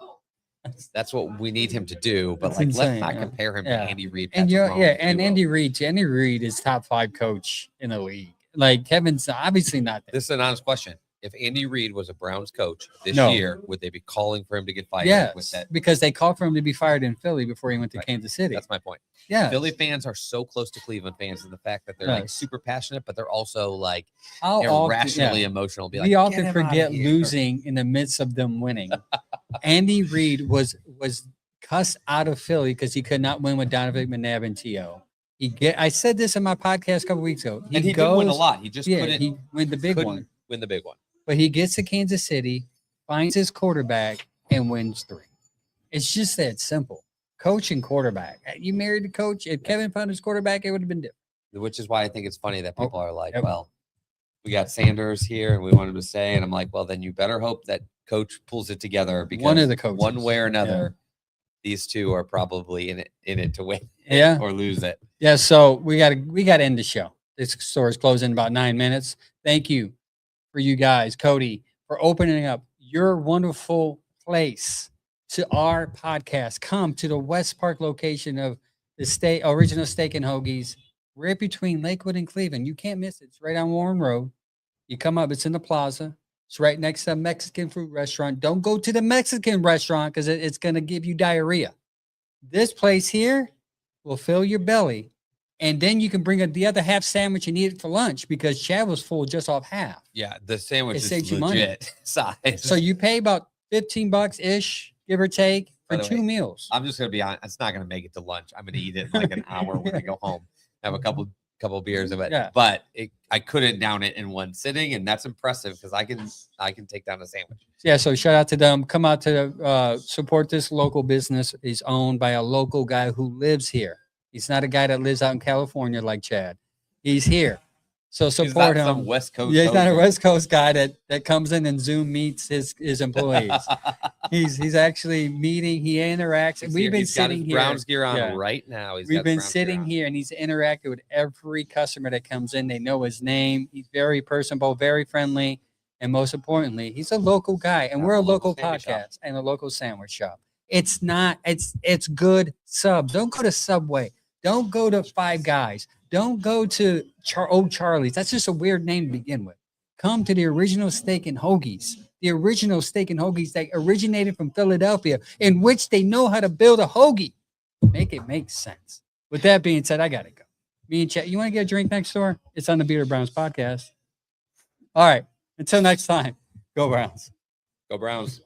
what we need him to do. But let's not compare him to Andy Reid. And Andy Reid is top 5 coach in the league. Like, Kevin's obviously not there. This is an honest question. If Andy Reid was a Browns coach this year, would they be calling for him to get fired? Yes, because they called for him to be fired in Philly before he went to Kansas City. That's my point. Yeah. Philly fans are so close to Cleveland fans, and the fact that they're like super passionate, but they're also like irrationally emotional. We often forget losing in the midst of them winning. Andy Reid was cussed out of Philly because he could not win with Donovan McNabb and T.O. I said this in my podcast a couple weeks ago. He did win a lot. He just couldn't win the big one. Win the big one. But he gets to Kansas City, finds his quarterback, and wins 3. It's just that simple. coach and quarterback. You married the coach. If Kevin found his quarterback, it would have been different. Which is why I think it's funny that people are like, yep. well, we got Sanders here and we want him to stay. And I'm like, well, then you better hope that coach pulls it together, because One of the coaches, one way or another, these two are probably in it to win or lose it. Yeah. So we got to end the show. This store is closing in about 9 minutes. Thank you for you guys, Cody, for opening up your wonderful place to our podcast. Come to the West Park location of the original Steak and Hoagies, right between Lakewood and Cleveland. You can't miss it. It's right on Warren Road. You come up, it's in the plaza. It's right next to a Mexican food restaurant. Don't go to the Mexican restaurant because it's going to give you diarrhea. This place here will fill your belly. And then you can bring the other half sandwich and eat it for lunch, because Chad was full just off half. Yeah, the sandwich is saves you money. legit size. So you pay about $15-ish, give or take, for By the 2 way, meals. I'm just gonna be honest. It's not gonna make it to lunch. I'm gonna eat it in like an hour when I go home. Have a couple beers of it. Yeah. But I couldn't down it in one sitting, and that's impressive because I can take down a sandwich. Yeah, so shout out to them. Come out to support this local business. It's owned by a local guy who lives here. He's not a guy that lives out in California like Chad. He's here. So support He's not him. some West Coast. Yeah, he's not a West Coast guy that comes in and Zoom meets his employees. he's actually meeting. He interacts. And we've been sitting here. Browns gear on right now. We've been sitting here, and he's interacted with every customer that comes in. They know his name. He's very personable, very friendly, and most importantly, he's a local guy. And we're a local podcast and a local sandwich shop. It's not. It's good subs. Don't go to Subway. Don't go to Five Guys. Don't go to Old Charlie's. That's just a weird name to begin with. Come to the original Steak and Hoagies. The original Steak and Hoagies that originated from Philadelphia, in which they know how to build a hoagie. Make it make sense. With that being said, I gotta go. Me and Chet, you want to get a drink next door? It's on the Bearded Browns podcast. All right. Until next time, go Browns. Go Browns.